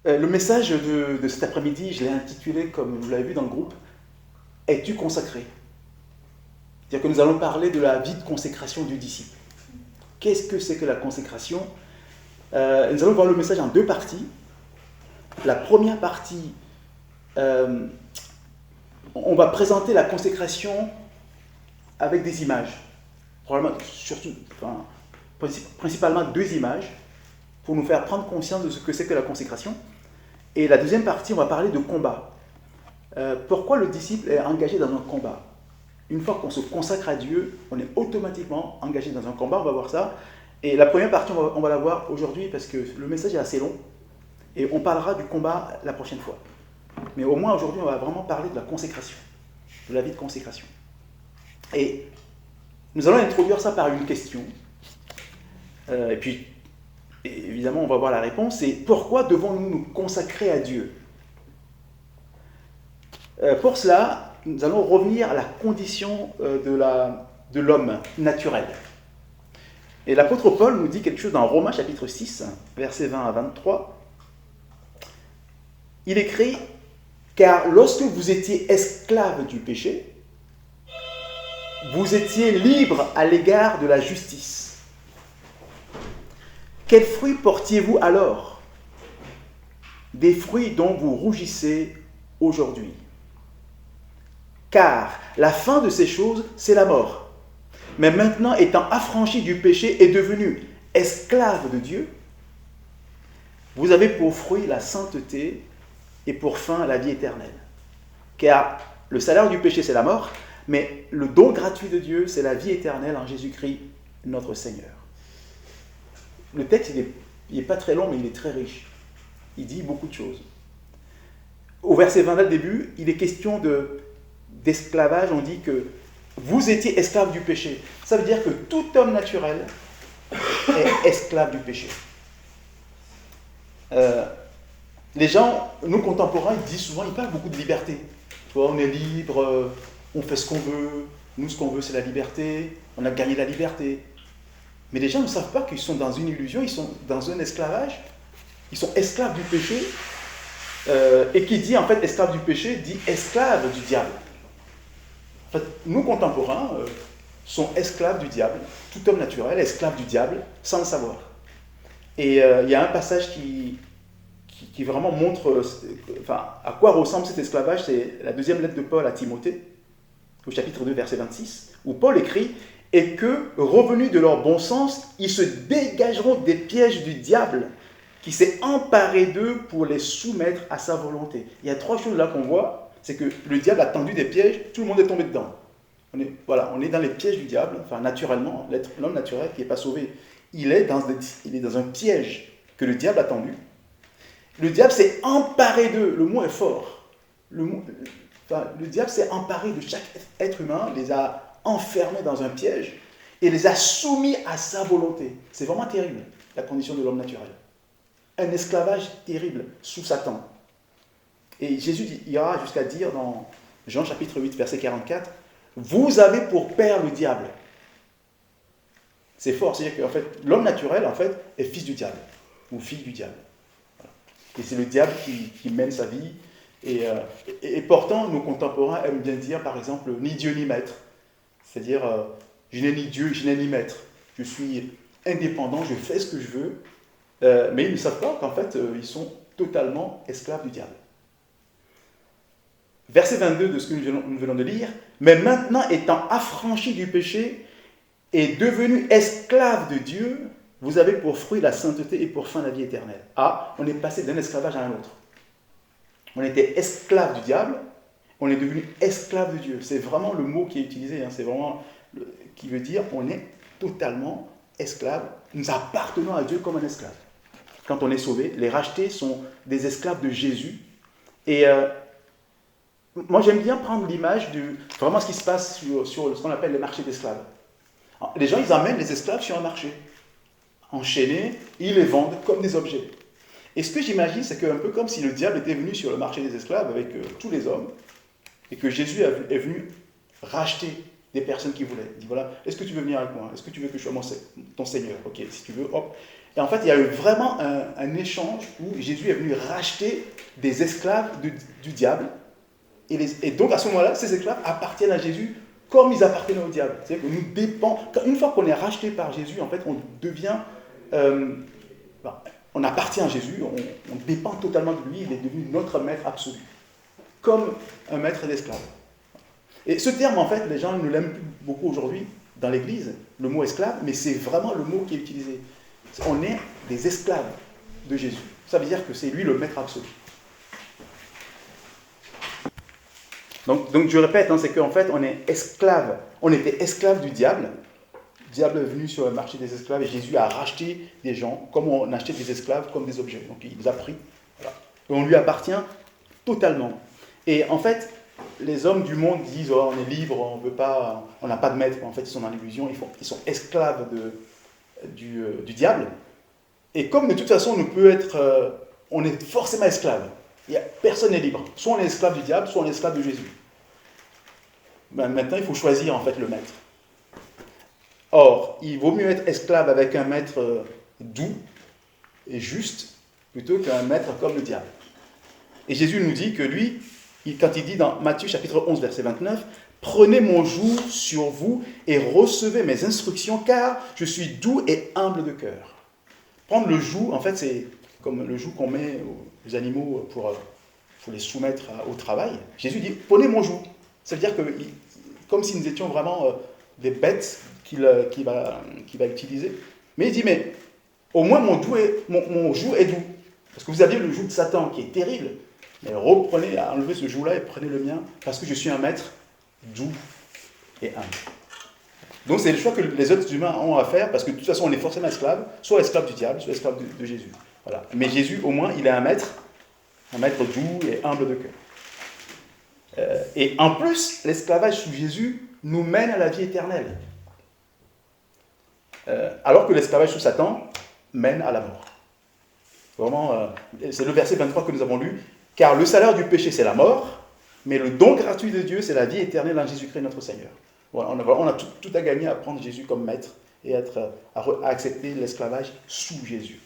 Le message de cet après-midi, je l'ai intitulé, comme vous l'avez vu dans le groupe, « Es-tu consacré ?» C'est-à-dire que nous allons parler de la vie de consécration du disciple. Qu'est-ce que c'est que la consécration? Nous allons voir le message en deux parties. La première partie, on va présenter la consécration avec des images. Probablement, principalement deux images, pour nous faire prendre conscience de ce que c'est que la consécration. Et la deuxième partie, on va parler de combat. Pourquoi le disciple est engagé dans un combat? Une fois qu'on se consacre à Dieu, on est automatiquement engagé dans un combat, on va voir ça. Et la première partie, on va la voir aujourd'hui parce que le message est assez long. Et on parlera du combat la prochaine fois. Mais au moins aujourd'hui, on va vraiment parler de la consécration, de la vie de consécration. Et nous allons introduire ça par une question. Et puis, évidemment, on va voir la réponse. C'est pourquoi devons-nous nous consacrer à Dieu? Pour cela, nous allons revenir à la condition de l'homme naturel. Et l'apôtre Paul nous dit quelque chose dans Romains chapitre 6, versets 20 à 23. Il écrit « Car lorsque vous étiez esclaves du péché, vous étiez libres à l'égard de la justice. Quels fruits portiez-vous alors? Des fruits dont vous rougissez aujourd'hui. Car la fin de ces choses, c'est la mort. Mais maintenant, étant affranchis du péché et devenus esclaves de Dieu, vous avez pour fruit la sainteté et pour fin la vie éternelle. Car le salaire du péché, c'est la mort, mais le don gratuit de Dieu, c'est la vie éternelle en Jésus-Christ, notre Seigneur. Le texte, il n'est pas très long, mais il est très riche. Il dit beaucoup de choses. Au verset 20, au début, il est question d'esclavage. On dit que vous étiez esclaves du péché. Ça veut dire que tout homme naturel est esclave du péché. Les gens, nos contemporains, ils disent souvent, ils parlent beaucoup de liberté. Tu vois, on est libre, on fait ce qu'on veut. Nous, ce qu'on veut, c'est la liberté. On a gagné la liberté. Mais les gens ne savent pas qu'ils sont dans une illusion, ils sont dans un esclavage. Ils sont esclaves du péché. Et qui dit, en fait, esclave du péché, dit esclave du diable. En fait, nos contemporains sont esclaves du diable. Tout homme naturel est esclave du diable, sans le savoir. Et il y a un passage qui vraiment montre à quoi ressemble cet esclavage. C'est la deuxième lettre de Paul à Timothée, au chapitre 2, verset 26, où Paul écrit « Et que, revenus de leur bon sens, ils se dégageront des pièges du diable qui s'est emparé d'eux pour les soumettre à sa volonté. » Il y a trois choses là qu'on voit. C'est que le diable a tendu des pièges, tout le monde est tombé dedans. On est dans les pièges du diable, naturellement, l'homme naturel qui n'est pas sauvé, il est dans un piège que le diable a tendu. Le diable s'est emparé d'eux, le mot est fort. Le diable s'est emparé de chaque être humain, les a enfermés dans un piège et les a soumis à sa volonté. C'est vraiment terrible, la condition de l'homme naturel. Un esclavage terrible sous Satan. Et Jésus ira jusqu'à dire dans Jean chapitre 8, verset 44, « Vous avez pour père le diable. » C'est fort, c'est-à-dire qu'en fait, l'homme naturel, en fait, est fils du diable, ou fille du diable. Voilà. Et c'est le diable qui mène sa vie. Et pourtant, nos contemporains aiment bien dire, par exemple, « Ni Dieu ni maître ». C'est-à-dire, je n'ai ni Dieu, je n'ai ni maître. Je suis indépendant, je fais ce que je veux. Mais ils ne savent pas qu'en fait, ils sont totalement esclaves du diable. Verset 22 de ce que nous venons de lire, « Mais maintenant, étant affranchis du péché et devenus esclaves de Dieu, vous avez pour fruit la sainteté et pour fin la vie éternelle. » Ah, on est passé d'un esclavage à un autre. On était esclaves du diable, on est devenu esclaves de Dieu. C'est vraiment le mot qui est utilisé, c'est vraiment qui veut dire on est totalement esclaves. Nous appartenons à Dieu comme un esclave. Quand on est sauvé, les rachetés sont des esclaves de Jésus. Et moi, j'aime bien prendre l'image de vraiment ce qui se passe sur ce qu'on appelle le marché d'esclaves. Les gens, ils amènent les esclaves sur un marché, enchaînés, ils les vendent comme des objets. Et ce que j'imagine, c'est qu'un peu comme si le diable était venu sur le marché des esclaves avec tous les hommes, et que Jésus est venu racheter des personnes qui voulaient. Il dit voilà, est-ce que tu veux venir avec moi? Est-ce que tu veux que je sois ton Seigneur? Ok, si tu veux, hop. Et en fait, il y a eu vraiment un échange où Jésus est venu racheter des esclaves du diable. Et donc à ce moment-là, ces esclaves appartiennent à Jésus comme ils appartenaient au diable. C'est-à-dire que nous dépendons. Une fois qu'on est racheté par Jésus, en fait, on devient. On appartient à Jésus, on dépend totalement de lui, il est devenu notre maître absolu. Comme un maître d'esclaves. Et ce terme, en fait, les gens ne l'aiment plus beaucoup aujourd'hui dans l'Église, le mot esclave, mais c'est vraiment le mot qui est utilisé. On est des esclaves de Jésus. Ça veut dire que c'est lui le maître absolu. Donc je répète, c'est qu'en fait, on est esclave. On était esclave du diable. Le diable est venu sur le marché des esclaves et Jésus a racheté des gens, comme on achetait des esclaves, comme des objets. Donc il les a pris. Voilà. Et on lui appartient totalement. Et en fait, les hommes du monde disent oh, on est libre, on n'a pas de maître. En fait, ils sont dans l'illusion, ils sont esclaves du diable. Et comme de toute façon, on est forcément esclave. Personne n'est libre. Soit on est esclave du diable, soit on est esclave de Jésus. Maintenant, il faut choisir en fait le maître. Or, il vaut mieux être esclave avec un maître doux et juste plutôt qu'un maître comme le diable. Et Jésus nous dit que lui, quand il dit dans Matthieu chapitre 11, verset 29, « Prenez mon joug sur vous et recevez mes instructions, car je suis doux et humble de cœur. » Prendre le joug, en fait, c'est comme le joug qu'on met aux animaux pour les soumettre au travail. Jésus dit « Prenez mon joug ». Ça veut dire que, comme si nous étions vraiment des bêtes qu'il va utiliser. Mais il dit « Mais au moins mon joug est doux. » Parce que vous aviez le joug de Satan qui est terrible. Mais reprenez, enlevez ce joug-là et prenez le mien, parce que je suis un maître doux et humble. Donc c'est le choix que les autres humains ont à faire, parce que de toute façon on est forcément esclave, soit esclave du diable, soit esclave de Jésus. Voilà. Mais Jésus, au moins, il est un maître doux et humble de cœur. Et en plus, l'esclavage sous Jésus nous mène à la vie éternelle. Alors que l'esclavage sous Satan mène à la mort. Vraiment, c'est le verset 23 que nous avons lu. « Car le salaire du péché, c'est la mort, mais le don gratuit de Dieu, c'est la vie éternelle en Jésus-Christ notre Seigneur. » Voilà, on a tout à gagner à prendre Jésus comme maître et à accepter l'esclavage sous Jésus.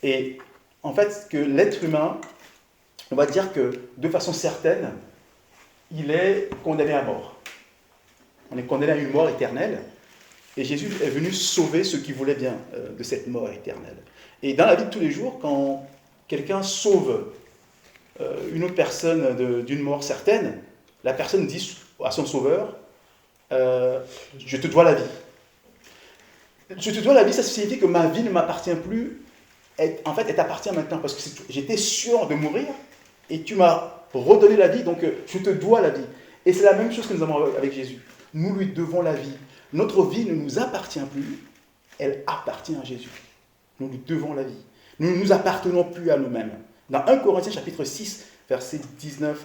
Et en fait, que l'être humain, on va dire que de façon certaine, il est condamné à mort. On est condamné à une mort éternelle. Et Jésus est venu sauver ceux qui voulaient bien de cette mort éternelle. Et dans la vie de tous les jours, quand quelqu'un sauve une autre personne d'une mort certaine, la personne dit à son sauveur, je te dois la vie. Je te dois la vie, ça signifie que ma vie ne m'appartient plus. En fait, elle t'appartient maintenant parce que j'étais sûr de mourir et tu m'as redonné la vie, donc je te dois la vie. Et c'est la même chose que nous avons avec Jésus. Nous lui devons la vie. Notre vie ne nous appartient plus, elle appartient à Jésus. Nous lui devons la vie. Nous ne nous appartenons plus à nous-mêmes. Dans 1 Corinthiens chapitre 6, versets 19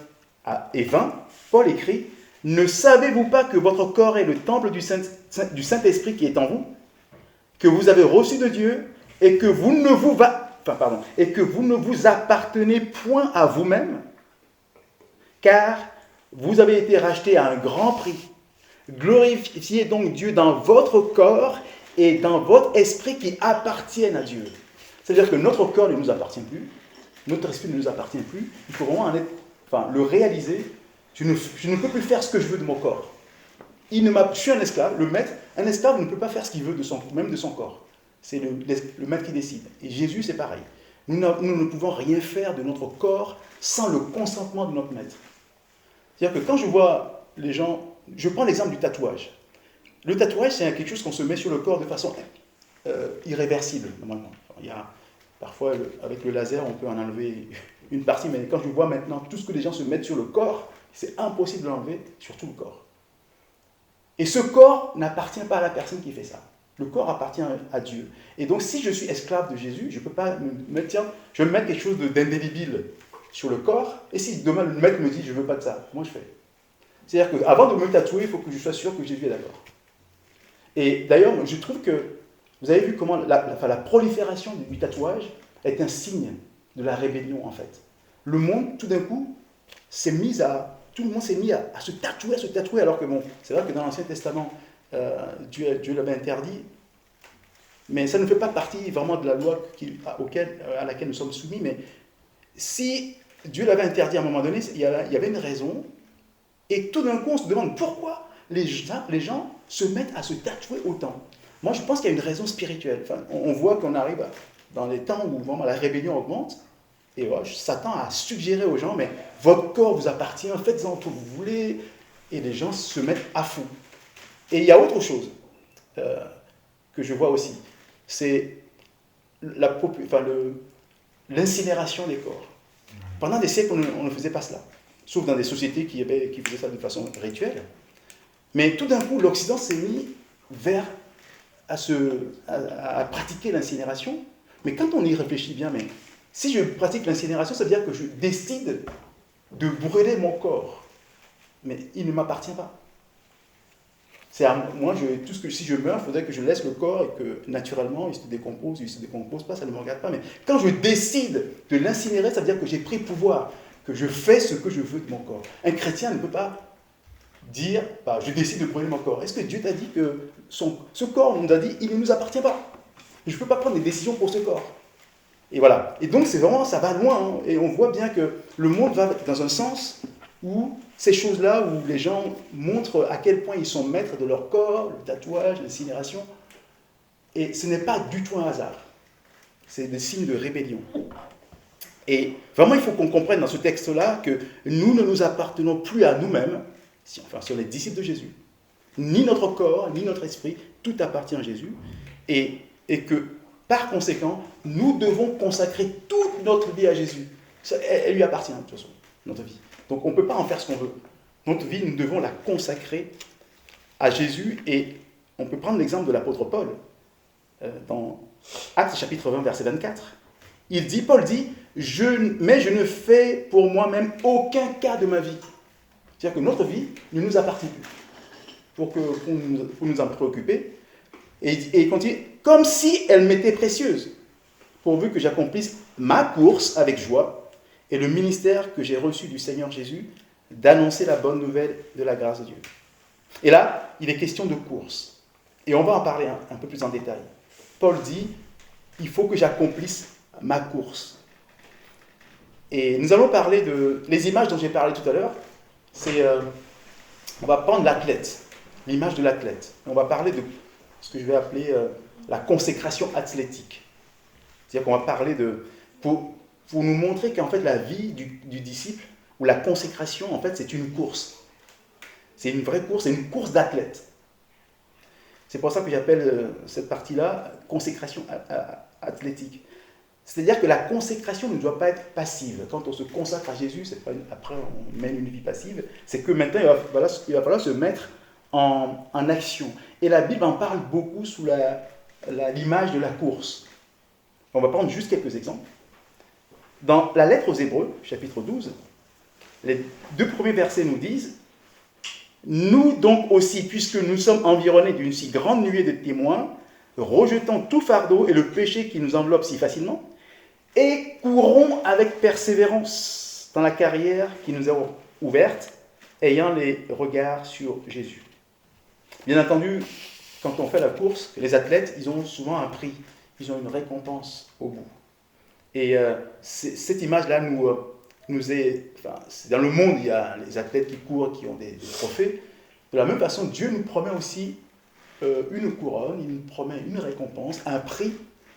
et 20, Paul écrit « Ne savez-vous pas que votre corps est le temple du Saint-Esprit qui est en vous, que vous avez reçu de Dieu, et que vous ne vous appartenez point à vous-même, car vous avez été rachetés à un grand prix. Glorifiez donc Dieu dans votre corps et dans votre esprit qui appartiennent à Dieu. » C'est-à-dire que notre corps ne nous appartient plus, notre esprit ne nous appartient plus. Il faut vraiment le réaliser. Je ne peux plus faire ce que je veux de mon corps. Je suis un esclave. Un esclave ne peut pas faire ce qu'il veut même de son corps. C'est le maître qui décide. Et Jésus, c'est pareil. Nous ne pouvons rien faire de notre corps sans le consentement de notre maître. C'est-à-dire que quand je vois les gens... Je prends l'exemple du tatouage. Le tatouage, c'est quelque chose qu'on se met sur le corps de façon irréversible, normalement. Parfois, avec le laser, on peut en enlever une partie, mais quand je vois maintenant tout ce que les gens se mettent sur le corps, c'est impossible de l'enlever sur tout le corps. Et ce corps n'appartient pas à la personne qui fait ça. Le corps appartient à Dieu. Et donc, si je suis esclave de Jésus, je ne peux pas me dire, je vais me mettre quelque chose d'indélébile sur le corps, et si demain le maître me dit, je ne veux pas de ça, moi je fais. C'est-à-dire qu'avant de me tatouer, il faut que je sois sûr que Jésus est d'accord. Et d'ailleurs, je trouve que, vous avez vu comment la prolifération du tatouage est un signe de la rébellion, en fait. Le monde, tout d'un coup, s'est mis à tout le monde s'est mis à se tatouer, alors que bon, c'est vrai que dans l'Ancien Testament, Dieu l'avait interdit, mais ça ne fait pas partie vraiment de la loi à laquelle nous sommes soumis, mais si Dieu l'avait interdit à un moment donné, il y avait une raison, et tout d'un coup on se demande pourquoi les gens se mettent à se tatouer autant. Moi je pense qu'il y a une raison spirituelle. Enfin, on voit qu'on arrive dans les temps où vraiment la rébellion augmente, et voilà, Satan a suggéré aux gens, mais votre corps vous appartient, faites-en tout vous voulez, et les gens se mettent à fond. Et il y a autre chose que je vois aussi, c'est l'incinération des corps. Pendant des siècles, on ne faisait pas cela, sauf dans des sociétés qui faisaient ça de façon rituelle. Mais tout d'un coup, l'Occident s'est mis à pratiquer l'incinération. Mais quand on y réfléchit bien, mais si je pratique l'incinération, ça veut dire que je décide de brûler mon corps. Mais il ne m'appartient pas. Si je meurs, il faudrait que je laisse le corps et que naturellement il se décompose pas, ça ne me regarde pas. Mais quand je décide de l'incinérer, ça veut dire que j'ai pris pouvoir, que je fais ce que je veux de mon corps. Un chrétien ne peut pas dire, je décide de brûler mon corps. Est-ce que Dieu t'a dit que ce corps, on nous a dit, il ne nous appartient pas. Je ne peux pas prendre des décisions pour ce corps. Et voilà. Et donc ça va loin. Hein. Et on voit bien que le monde va dans un sens où ces choses-là, où les gens montrent à quel point ils sont maîtres de leur corps, le tatouage, l'incinération. Et ce n'est pas du tout un hasard. C'est des signes de rébellion. Et vraiment, il faut qu'on comprenne dans ce texte-là que nous ne nous appartenons plus à nous-mêmes, si on est disciples de Jésus. Ni notre corps, ni notre esprit, tout appartient à Jésus. Et que, par conséquent, nous devons consacrer toute notre vie à Jésus. Elle lui appartient, de toute façon, notre vie. Donc on ne peut pas en faire ce qu'on veut. Notre vie, nous devons la consacrer à Jésus. Et on peut prendre l'exemple de l'apôtre Paul, dans Actes chapitre 20, verset 24. Paul dit, mais je ne fais pour moi-même aucun cas de ma vie. C'est-à-dire que notre vie ne nous appartient plus. Pour nous en préoccuper. Et il continue, comme si elle m'était précieuse, pourvu que j'accomplisse ma course avec joie et le ministère que j'ai reçu du Seigneur Jésus, d'annoncer la bonne nouvelle de la grâce de Dieu. Et là, il est question de course. Et on va en parler un peu plus en détail. Paul dit, il faut que j'accomplisse ma course. Et nous allons parler les images dont j'ai parlé tout à l'heure, on va prendre l'athlète, l'image de l'athlète. On va parler de ce que je vais appeler la consécration athlétique. C'est-à-dire qu'on va parler pour nous montrer qu'en fait la vie du disciple, ou la consécration, en fait, c'est une course. C'est une vraie course, c'est une course d'athlète. C'est pour ça que j'appelle cette partie-là consécration athlétique. C'est-à-dire que la consécration ne doit pas être passive. Quand on se consacre à Jésus, c'est pas après on mène une vie passive, c'est que maintenant il va falloir se mettre en action. Et la Bible en parle beaucoup sous l'image de la course. On va prendre juste quelques exemples. Dans la lettre aux Hébreux, chapitre 12, les 2 premiers versets nous disent « Nous donc aussi, puisque nous sommes environnés d'une si grande nuée de témoins, rejetons tout fardeau et le péché qui nous enveloppe si facilement, et courons avec persévérance dans la carrière qui nous est ouverte, ayant les regards sur Jésus. » Bien entendu, quand on fait la course, les athlètes, ils ont souvent un prix, ils ont une récompense au bout. Et cette image-là nous est... dans le monde, il y a les athlètes qui courent, qui ont des trophées. De la même façon, Dieu nous promet aussi une couronne, il nous promet une récompense, un prix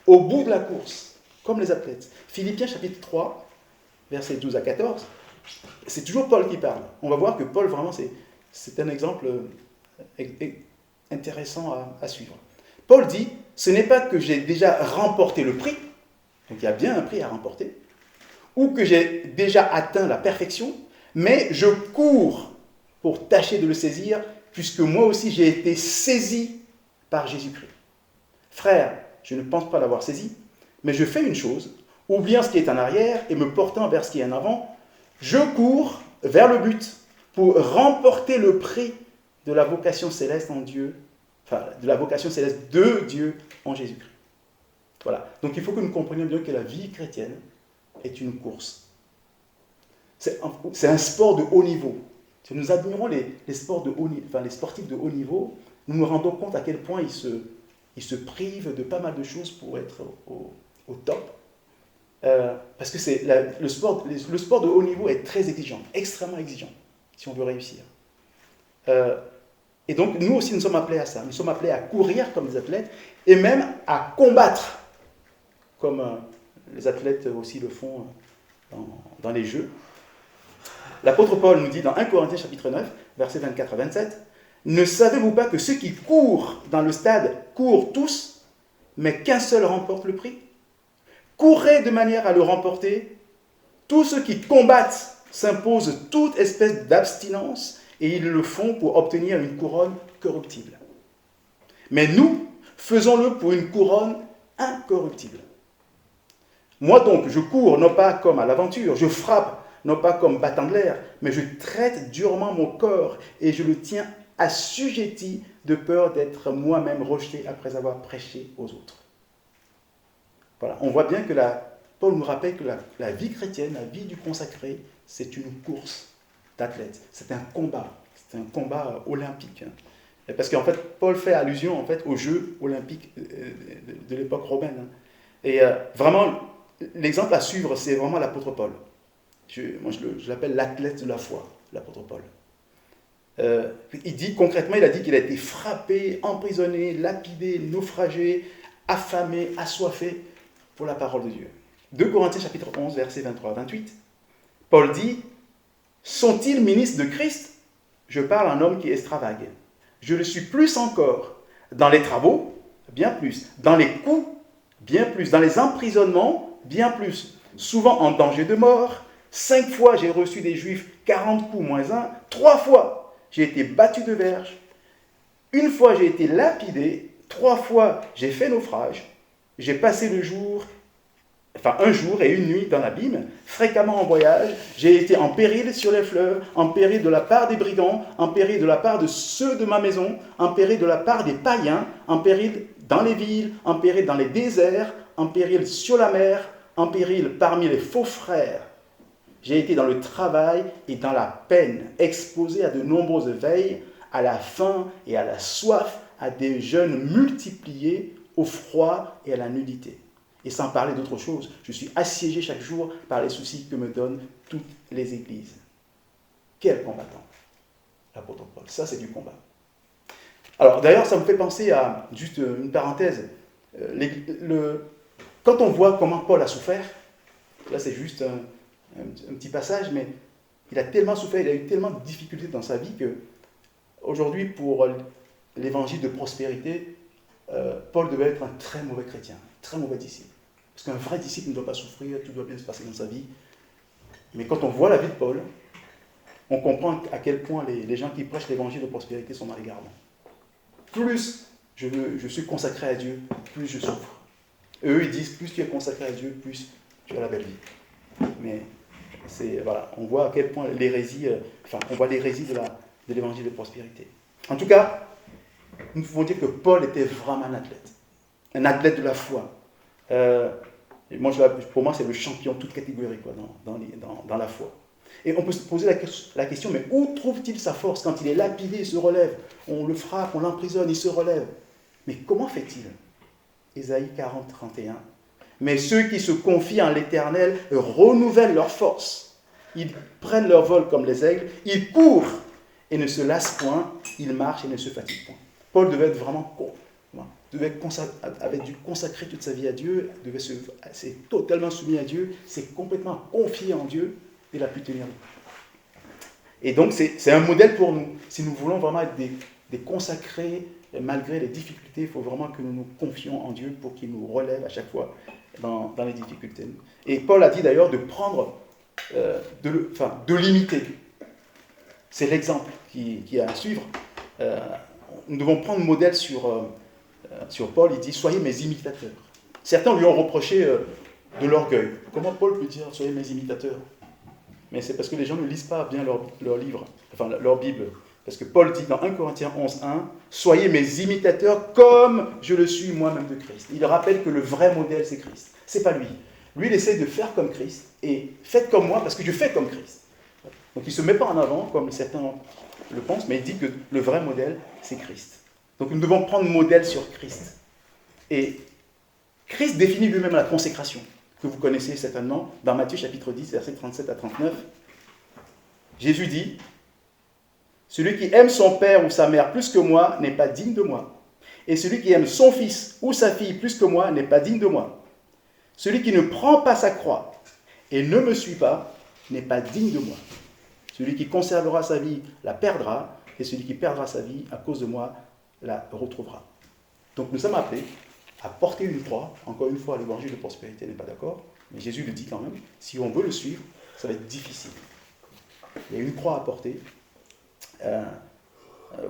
au bout de la course, comme les athlètes. Philippiens chapitre 3, versets 12 à 14, c'est toujours Paul qui parle. On va voir que Paul, vraiment, c'est un exemple intéressant à suivre. Paul dit, ce n'est pas que j'ai déjà remporté le prix, donc il y a bien un prix à remporter, ou que j'ai déjà atteint la perfection, mais je cours pour tâcher de le saisir, puisque moi aussi j'ai été saisi par Jésus-Christ. Frère, je ne pense pas l'avoir saisi, mais je fais une chose, oubliant ce qui est en arrière et me portant vers ce qui est en avant, je cours vers le but pour remporter le prix de la vocation céleste en Dieu, de la vocation céleste de Dieu en Jésus-Christ. Voilà. Donc il faut que nous comprenions bien que la vie chrétienne est une course. C'est un sport de haut niveau. Si nous admirons les sportifs de haut niveau, nous nous rendons compte à quel point ils se privent de pas mal de choses pour être au top. Parce que le sport de haut niveau est très exigeant, extrêmement exigeant, si on veut réussir. Et donc, nous aussi, nous sommes appelés à ça. Nous sommes appelés à courir comme des athlètes et même à combattre, comme les athlètes aussi le font dans les Jeux. L'apôtre Paul nous dit dans 1 Corinthiens chapitre 9, versets 24 à 27, « Ne savez-vous pas que ceux qui courent dans le stade courent tous, mais qu'un seul remporte le prix ? Courez de manière à le remporter. Tous ceux qui combattent s'imposent toute espèce d'abstinence et ils le font pour obtenir une couronne corruptible. Mais nous, faisons-le pour une couronne incorruptible. Moi donc, je cours non pas comme à l'aventure, je frappe non pas comme battant de l'air, mais je traite durement mon corps et je le tiens assujetti de peur d'être moi-même rejeté après avoir prêché aux autres. » Voilà, on voit bien que Paul nous rappelle que la vie chrétienne, la vie du consacré, c'est une course d'athlète, c'est un combat olympique. Parce qu'en fait, Paul fait allusion en fait, aux Jeux olympiques de l'époque romaine. Et vraiment, l'exemple à suivre, c'est vraiment l'apôtre Paul. Moi, je l'appelle l'athlète de la foi, l'apôtre Paul. Concrètement, il a dit qu'il a été frappé, emprisonné, lapidé, naufragé, affamé, assoiffé pour la parole de Dieu. 2 Corinthiens chapitre 11, versets 23 à 28, Paul dit « Sont-ils ministres de Christ ? Je parle à un homme qui extravague. Je le suis plus encore. Dans les travaux, bien plus. Dans les coups, bien plus. Dans les emprisonnements, bien plus. Souvent en danger de mort. 5 fois j'ai reçu des Juifs 40 coups moins 1. 3 fois j'ai été battu de verge. 1 fois j'ai été lapidé. 3 fois j'ai fait naufrage. J'ai passé un jour et une nuit dans l'abîme, fréquemment en voyage. J'ai été en péril sur les fleuves, en péril de la part des brigands, en péril de la part de ceux de ma maison, en péril de la part des païens, en péril dans les villes, en péril dans les déserts, en péril sur la mer, en péril parmi les faux frères. J'ai été dans le travail et dans la peine, exposé à de nombreuses veilles, à la faim et à la soif, à des jeûnes multipliés, au froid et à la nudité. Et sans parler d'autre chose, je suis assiégé chaque jour par les soucis que me donnent toutes les églises. Quel combattant, l'apôtre Paul. Ça, c'est du combat. Alors, d'ailleurs, ça me fait penser à, juste une parenthèse, quand on voit comment Paul a souffert, là c'est juste un petit passage, mais il a tellement souffert, il a eu tellement de difficultés dans sa vie que, aujourd'hui, pour l'évangile de prospérité, Paul devait être un très mauvais chrétien, un très mauvais disciple. Parce qu'un vrai disciple ne doit pas souffrir, tout doit bien se passer dans sa vie. Mais quand on voit la vie de Paul, on comprend à quel point les gens qui prêchent l'évangile de prospérité sont dans les gardons. Plus je suis consacré à Dieu, plus je souffre. Et eux, ils disent, plus tu es consacré à Dieu, plus tu as la belle vie. Mais voilà, on voit à quel point l'hérésie, on voit l'hérésie de l'évangile de prospérité. En tout cas, nous pouvons dire que Paul était vraiment un athlète de la foi. Pour moi, c'est le champion de toute catégorie dans la foi. Et on peut se poser la question, mais où trouve-t-il sa force quand il est lapidé, il se relève? On le frappe, on l'emprisonne, il se relève. Mais comment fait-il? Ésaïe 40, 31. Mais ceux qui se confient en l'Éternel renouvellent leur force. Ils prennent leur vol comme les aigles, ils courent et ne se lassent point, ils marchent et ne se fatiguent point. Paul devait être vraiment avait dû consacrer toute sa vie à Dieu, s'est totalement soumis à Dieu, s'est complètement confié en Dieu, et il a pu tenir. Et donc c'est un modèle pour nous. Si nous voulons vraiment être des consacrés, malgré les difficultés, il faut vraiment que nous nous confions en Dieu pour qu'il nous relève à chaque fois dans les difficultés. Et Paul a dit d'ailleurs de prendre, de l'imiter. C'est l'exemple qui est à suivre. Nous devons prendre modèle sur Paul. Il dit « Soyez mes imitateurs ». Certains lui ont reproché de l'orgueil. Comment Paul peut dire « Soyez mes imitateurs » ? Mais c'est parce que les gens ne lisent pas bien leur livre, leur Bible. Parce que Paul dit dans 1 Corinthiens 11, 1, « Soyez mes imitateurs comme je le suis moi-même de Christ ». Il rappelle que le vrai modèle, c'est Christ. C'est pas lui. Lui, il essaie de faire comme Christ. Et faites comme moi parce que je fais comme Christ. Donc il ne se met pas en avant, comme certains le pensent, mais il dit que le vrai modèle, c'est Christ. Donc nous devons prendre modèle sur Christ. Et Christ définit lui-même la consécration, que vous connaissez certainement, dans Matthieu chapitre 10, versets 37 à 39. Jésus dit, « Celui qui aime son père ou sa mère plus que moi n'est pas digne de moi. Et celui qui aime son fils ou sa fille plus que moi n'est pas digne de moi. Celui qui ne prend pas sa croix et ne me suit pas n'est pas digne de moi. Celui qui conservera sa vie la perdra, et celui qui perdra sa vie à cause de moi la retrouvera. » Donc nous sommes appelés à porter une croix. Encore une fois, l'évangile de prospérité n'est pas d'accord, mais Jésus le dit quand même. Si on veut le suivre, ça va être difficile. Il y a une croix à porter. Vous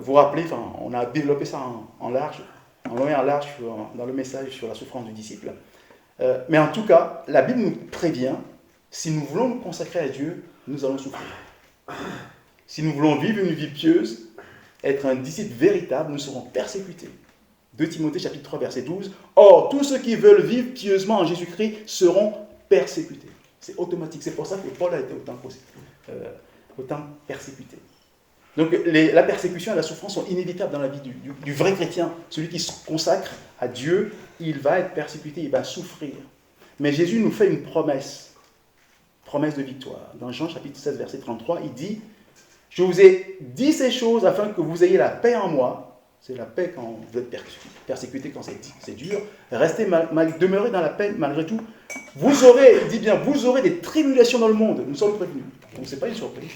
vous rappelez, on a développé ça en large, en long et en large dans le message sur la souffrance du disciple. Mais en tout cas, la Bible nous prévient, si nous voulons nous consacrer à Dieu, nous allons souffrir. Si nous voulons vivre une vie pieuse, être un disciple véritable, nous serons persécutés. 2 Timothée chapitre 3 verset 12. Or, tous ceux qui veulent vivre pieusement en Jésus-Christ seront persécutés. C'est automatique. C'est pour ça que Paul a été autant persécuté. Donc la persécution et la souffrance sont inévitables dans la vie du vrai chrétien. Celui qui se consacre à Dieu, il va être persécuté, il va souffrir. Mais Jésus nous fait une promesse de victoire. Dans Jean chapitre 16 verset 33, il dit « Je vous ai dit ces choses afin que vous ayez la paix en moi. » C'est la paix quand vous êtes persécuté, quand c'est dur. Restez demeurez dans la paix malgré tout. Vous aurez, il dit bien, vous aurez des tribulations dans le monde. Nous sommes prévenus. Donc ce n'est pas une surprise.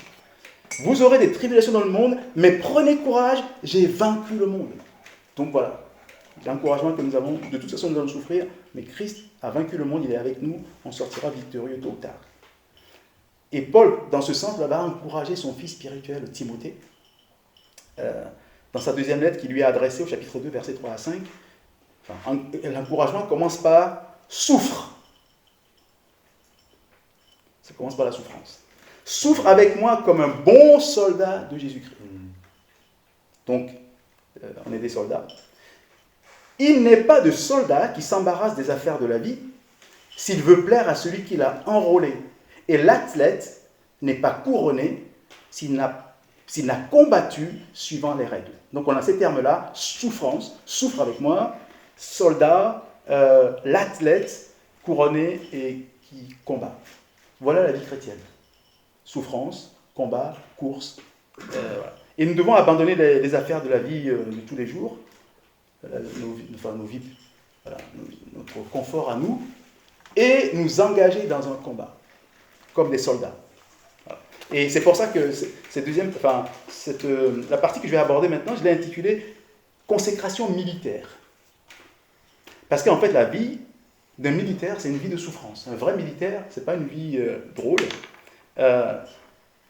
Vous aurez des tribulations dans le monde, mais prenez courage, j'ai vaincu le monde. Donc voilà, l'encouragement que nous avons, de toute façon nous allons souffrir, mais Christ a vaincu le monde, il est avec nous, on sortira victorieux tôt ou tard. Et Paul, dans ce sens, va encourager son fils spirituel, Timothée, dans sa deuxième lettre qu'il lui a adressée au chapitre 2, versets 3 à 5. L'encouragement commence par « souffre ». Ça commence par la souffrance. « Souffre avec moi comme un bon soldat de Jésus-Christ ». Donc, on est des soldats. « Il n'est pas de soldat qui s'embarrasse des affaires de la vie s'il veut plaire à celui qui l'a enrôlé. Et l'athlète n'est pas couronné s'il n'a combattu suivant les règles. » Donc on a ces termes-là, souffrance, souffre avec moi, soldat, l'athlète couronné et qui combat. Voilà la vie chrétienne. Souffrance, combat, course. Voilà. Et nous devons abandonner les affaires de la vie de tous les jours, nos vies, voilà, notre confort à nous, et nous engager dans un combat, comme des soldats. Et c'est pour ça que la partie que je vais aborder maintenant, je l'ai intitulée « Consécration militaire ». Parce qu'en fait, la vie d'un militaire, c'est une vie de souffrance. Un vrai militaire, ce n'est pas une vie drôle.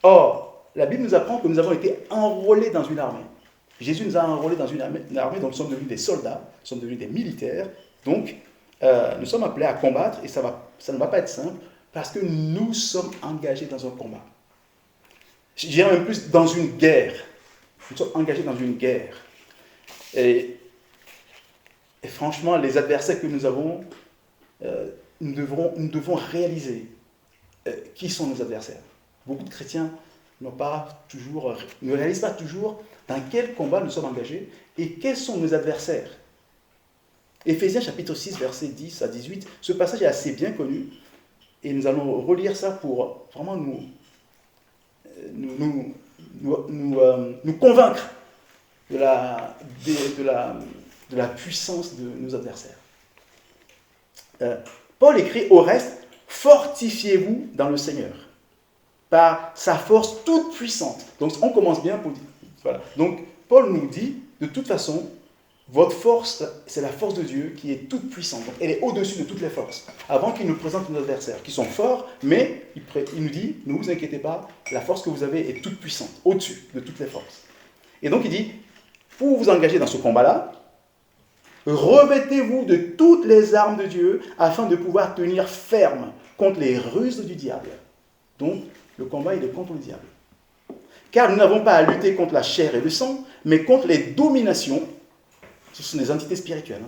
Or, la Bible nous apprend que nous avons été enrôlés dans une armée. Jésus nous a enrôlés dans une armée, donc nous sommes devenus des soldats, nous sommes devenus des militaires. Donc, nous sommes appelés à combattre, et ça ne va pas être simple, parce que nous sommes engagés dans un combat. Je dirais même plus dans une guerre. Nous sommes engagés dans une guerre. Et franchement, les adversaires que nous avons, nous devons réaliser qui sont nos adversaires. Beaucoup de chrétiens ne réalisent pas toujours dans quel combat nous sommes engagés et quels sont nos adversaires. Éphésiens chapitre 6, versets 10 à 18, ce passage est assez bien connu et nous allons relire ça pour vraiment nous convaincre de la puissance de nos adversaires. Paul écrit au reste, fortifiez-vous dans le Seigneur par sa force toute puissante. Donc on commence bien pour dire, voilà. Donc Paul nous dit, de toute façon, votre force, c'est la force de Dieu qui est toute puissante. Donc elle est au-dessus de toutes les forces. Avant qu'il nous présente nos adversaires, qui sont forts, mais il nous dit, ne vous inquiétez pas, la force que vous avez est toute puissante, au-dessus de toutes les forces. Et donc il dit, pour vous engager dans ce combat-là, revêtez-vous de toutes les armes de Dieu afin de pouvoir tenir ferme contre les ruses du diable. Donc, le combat, il est contre le diable. Car nous n'avons pas à lutter contre la chair et le sang, mais contre les dominations, ce sont des entités spirituelles,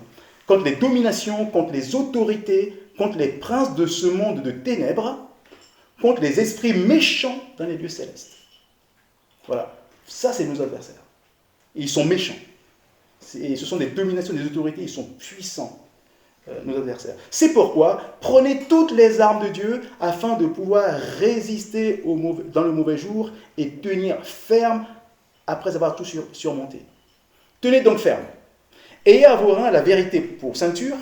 contre les dominations, contre les autorités, contre les princes de ce monde de ténèbres, contre les esprits méchants dans les lieux célestes. Voilà. Ça, c'est nos adversaires. Et ils sont méchants. Ce sont des dominations, des autorités, ils sont puissants, nos adversaires. C'est pourquoi, prenez toutes les armes de Dieu afin de pouvoir résister dans le mauvais jour et tenir ferme après avoir tout surmonté. Tenez donc ferme. Ayez à vos reins la vérité pour ceinture,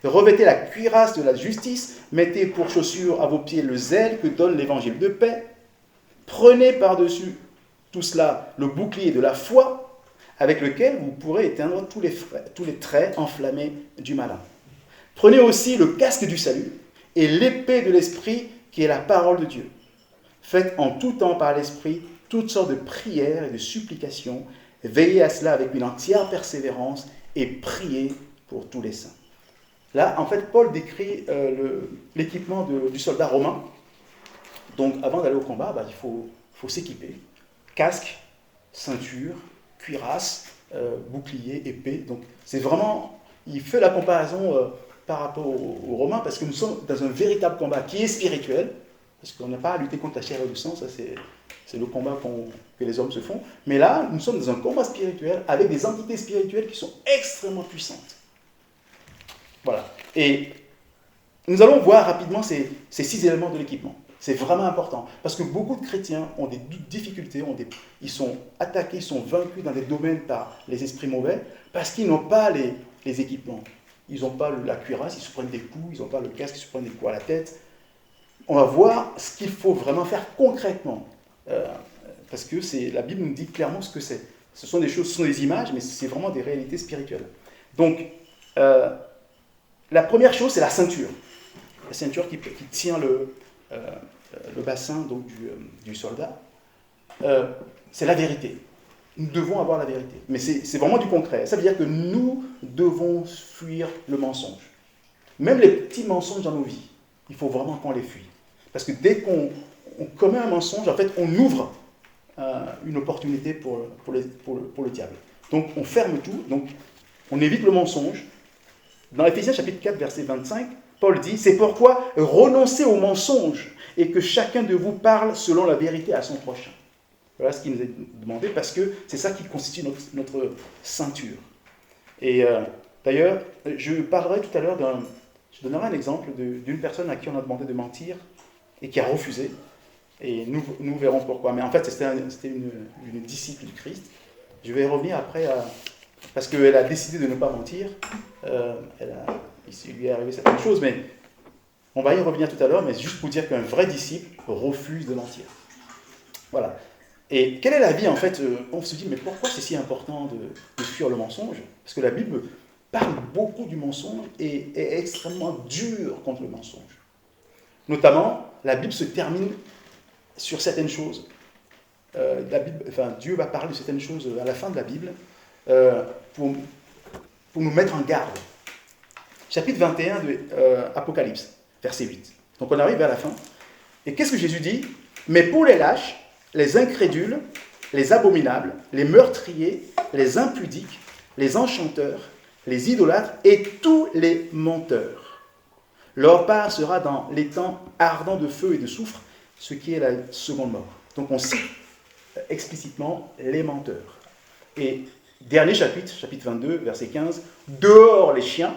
revêtez la cuirasse de la justice, mettez pour chaussure à vos pieds le zèle que donne l'évangile de paix, prenez par-dessus tout cela le bouclier de la foi, avec lequel vous pourrez éteindre tous les traits enflammés du malin. Prenez aussi le casque du salut et l'épée de l'esprit qui est la parole de Dieu. Faites en tout temps par l'esprit toutes sortes de prières et de supplications. Veillez à cela avec une entière persévérance et priez pour tous les saints. Là, en fait, Paul décrit l'équipement du soldat romain. Donc, avant d'aller au combat, il faut s'équiper. Casque, ceinture, cuirasse, bouclier, épée. Donc, c'est vraiment... Il fait la comparaison par rapport aux Romains parce que nous sommes dans un véritable combat qui est spirituel. Parce qu'on n'a pas à lutter contre la chair et le sang, ça c'est le combat que les hommes se font. Mais là, nous sommes dans un combat spirituel avec des entités spirituelles qui sont extrêmement puissantes. Voilà. Et nous allons voir rapidement ces 6 éléments de l'équipement. C'est vraiment important. Parce que beaucoup de chrétiens ont des difficultés, ils sont attaqués, ils sont vaincus dans des domaines par les esprits mauvais, parce qu'ils n'ont pas les équipements. Ils n'ont pas la cuirasse, ils se prennent des coups, ils n'ont pas le casque, ils se prennent des coups à la tête. On va voir ce qu'il faut vraiment faire concrètement. Parce que la Bible nous dit clairement ce que c'est. Ce sont des images, mais c'est vraiment des réalités spirituelles. Donc, la première chose, c'est la ceinture. La ceinture qui tient le bassin donc, du soldat. C'est la vérité. Nous devons avoir la vérité. Mais c'est vraiment du concret. Ça veut dire que nous devons fuir le mensonge. Même les petits mensonges dans nos vies, il faut vraiment qu'on les fuit. Parce que dès qu'on commet un mensonge, en fait, on ouvre une opportunité pour le diable. Donc, on ferme tout. Donc, on évite le mensonge. Dans Éphésiens chapitre 4, verset 25, Paul dit « C'est pourquoi renoncez au mensonge et que chacun de vous parle selon la vérité à son prochain. » Voilà ce qui nous est demandé parce que c'est ça qui constitue notre ceinture. Et d'ailleurs, je parlerai tout à l'heure je donnerai un exemple d'une personne à qui on a demandé de mentir et qui a refusé. Et nous verrons pourquoi. Mais en fait, c'était une disciple du Christ. Je vais y revenir après parce qu'elle a décidé de ne pas mentir. Il lui est arrivé certaines choses, mais on va y revenir tout à l'heure, mais juste pour dire qu'un vrai disciple refuse de mentir. Voilà. Et quelle est la vie, en fait on se dit, mais pourquoi c'est si important de fuir le mensonge? Parce que la Bible parle beaucoup du mensonge et est extrêmement dure contre le mensonge. Notamment, la Bible se termine sur certaines choses. Dieu va parler de certaines choses à la fin de la Bible pour nous mettre en garde. Chapitre 21 de Apocalypse, verset 8. Donc on arrive vers la fin. Et qu'est-ce que Jésus dit? Mais pour les lâches, les incrédules, les abominables, les meurtriers, les impudiques, les enchanteurs, les idolâtres et tous les menteurs. Leur part sera dans l'étang ardent de feu et de soufre, ce qui est la seconde mort. Donc on cite explicitement les menteurs. Et dernier chapitre 22, verset 15, dehors les chiens,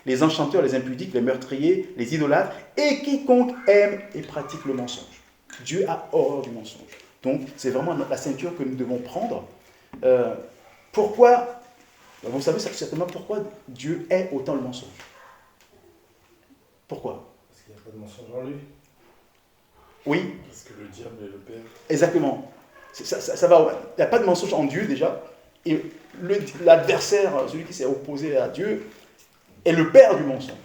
les enchanteurs, les impudiques, les meurtriers, les idolâtres, et quiconque aime et pratique le mensonge. Dieu a horreur du mensonge. Donc, c'est vraiment la ceinture que nous devons prendre. Pourquoi? Vous savez certainement pourquoi Dieu hait autant le mensonge. Pourquoi? Parce qu'il n'y a pas de mensonge en lui. Oui. Parce que le diable est le père. Exactement. Ça va. Il n'y a pas de mensonge en Dieu déjà. Et l'adversaire, celui qui s'est opposé à Dieu, est le père du mensonge.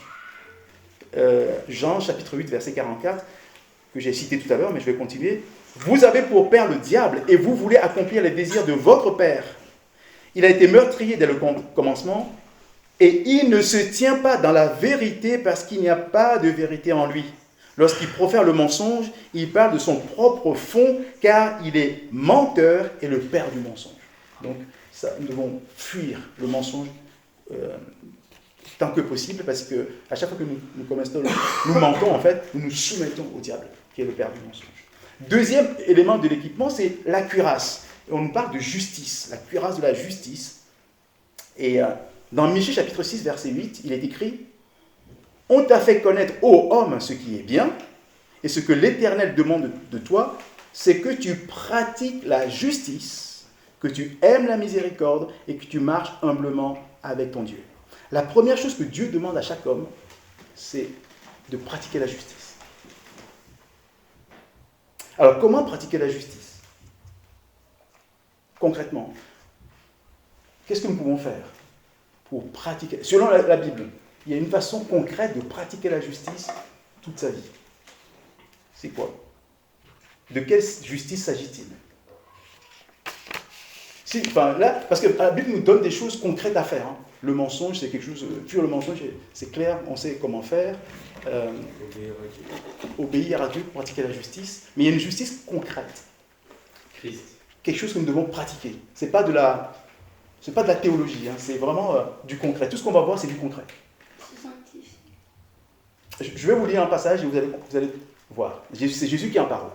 Jean, chapitre 8, verset 44, que j'ai cité tout à l'heure, mais je vais continuer. Vous avez pour père le diable, et vous voulez accomplir les désirs de votre père. Il a été meurtrier dès le commencement, et il ne se tient pas dans la vérité parce qu'il n'y a pas de vérité en lui. Lorsqu'il profère le mensonge, il parle de son propre fond, car il est menteur et le père du mensonge. Donc, nous devons fuir le mensonge tant que possible, parce qu'à chaque fois que nous commettons, nous mentons, en fait, nous nous soumettons au diable, qui est le père du mensonge. Deuxième élément de l'équipement, c'est la cuirasse. Et on nous parle de justice, la cuirasse de la justice. Et dans Michée chapitre 6, verset 8, il est écrit « On t'a fait connaître, ô homme, ce qui est bien, et ce que l'Éternel demande de toi, c'est que tu pratiques la justice, que tu aimes la miséricorde et que tu marches humblement avec ton Dieu. » La première chose que Dieu demande à chaque homme, c'est de pratiquer la justice. Alors, comment pratiquer la justice? Concrètement, qu'est-ce que nous pouvons faire pour pratiquer? Selon la Bible, il y a une façon concrète de pratiquer la justice toute sa vie. C'est quoi? De quelle justice s'agit-il? Parce que la Bible nous donne des choses concrètes à faire. Hein. Le mensonge, c'est quelque chose, fuir le mensonge, c'est clair, on sait comment faire. Obéir à Dieu, pratiquer la justice. Mais il y a une justice concrète. Christ. Quelque chose que nous devons pratiquer. C'est pas de la théologie, hein, c'est vraiment du concret. Tout ce qu'on va voir, c'est du concret. Je vais vous lire un passage et vous allez voir. C'est Jésus qui en parle.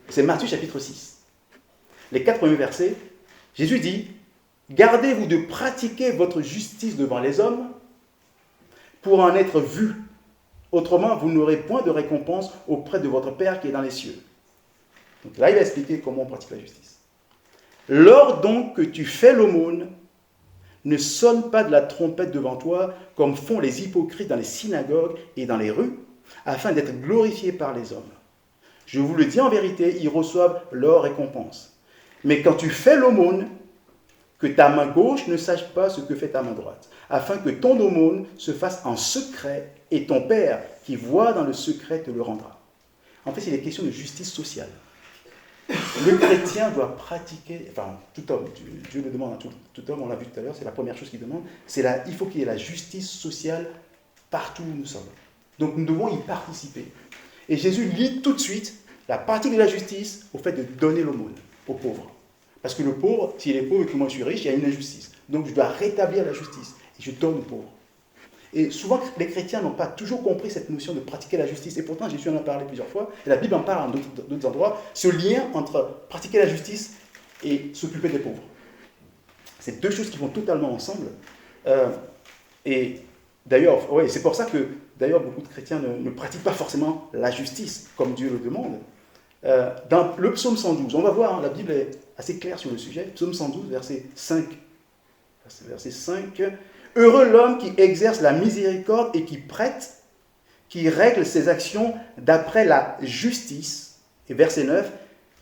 C'est Matthieu chapitre 6. Les 4 premiers versets, Jésus dit « Gardez-vous de pratiquer votre justice devant les hommes pour en être vu. Autrement, vous n'aurez point de récompense auprès de votre Père qui est dans les cieux. » Donc là, il va expliquer comment on pratique la justice. « Lors donc que tu fais l'aumône, ne sonne pas de la trompette devant toi, comme font les hypocrites dans les synagogues et dans les rues, afin d'être glorifiés par les hommes. Je vous le dis en vérité, ils reçoivent leur récompense. Mais quand tu fais l'aumône, que ta main gauche ne sache pas ce que fait ta main droite, afin que ton aumône se fasse en secret, et ton Père, qui voit dans le secret, te le rendra. » En fait, il est question de justice sociale. Le chrétien doit pratiquer, enfin, tout homme, Dieu le demande à tout homme, on l'a vu tout à l'heure, c'est la première chose qu'il demande, il faut qu'il y ait la justice sociale partout où nous sommes. Donc nous devons y participer. Et Jésus lie tout de suite la pratique de la justice au fait de donner l'aumône aux pauvres. Parce que le pauvre, s'il est pauvre et que moi je suis riche, il y a une injustice. Donc je dois rétablir la justice. Et je donne aux pauvres. Et souvent, les chrétiens n'ont pas toujours compris cette notion de pratiquer la justice. Et pourtant, Jésus en a parlé plusieurs fois. Et la Bible en parle dans d'autres endroits. Ce lien entre pratiquer la justice et s'occuper des pauvres. C'est deux choses qui vont totalement ensemble. Et d'ailleurs, ouais, c'est pour ça que d'ailleurs beaucoup de chrétiens ne pratiquent pas forcément la justice comme Dieu le demande. Dans le psaume 112, on va voir, hein, la Bible est assez claire sur le sujet. Psaume 112, verset 5. Verset 5. « Heureux l'homme qui exerce la miséricorde et qui prête, qui règle ses actions d'après la justice. » Et verset 9.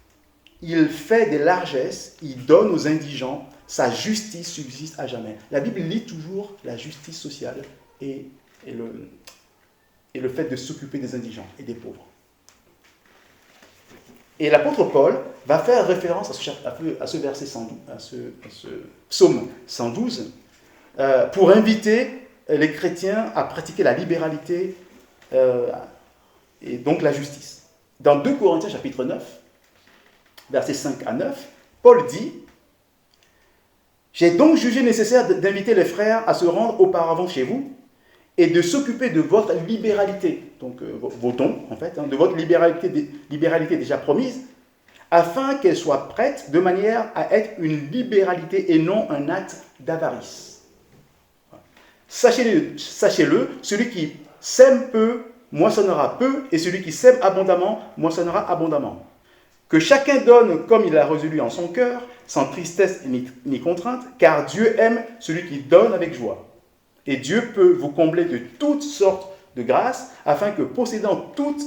« Il fait des largesses, il donne aux indigents, sa justice subsiste à jamais. » La Bible lit toujours la justice sociale et le fait de s'occuper des indigents et des pauvres. Et l'apôtre Paul va faire référence à ce verset 112, à ce psaume 112, pour inviter les chrétiens à pratiquer la libéralité et donc la justice. Dans 2 Corinthiens chapitre 9, versets 5 à 9, Paul dit « J'ai donc jugé nécessaire d'inviter les frères à se rendre auparavant chez vous et de s'occuper de votre libéralité, donc vos dons en fait, de votre libéralité déjà promise, afin qu'elle soit prête de manière à être une libéralité et non un acte d'avarice. Sachez-le, celui qui sème peu, moissonnera peu, et celui qui sème abondamment, moissonnera abondamment. Que chacun donne comme il a résolu en son cœur, sans tristesse ni contrainte, car Dieu aime celui qui donne avec joie. Et Dieu peut vous combler de toutes sortes de grâces, afin que possédant toujours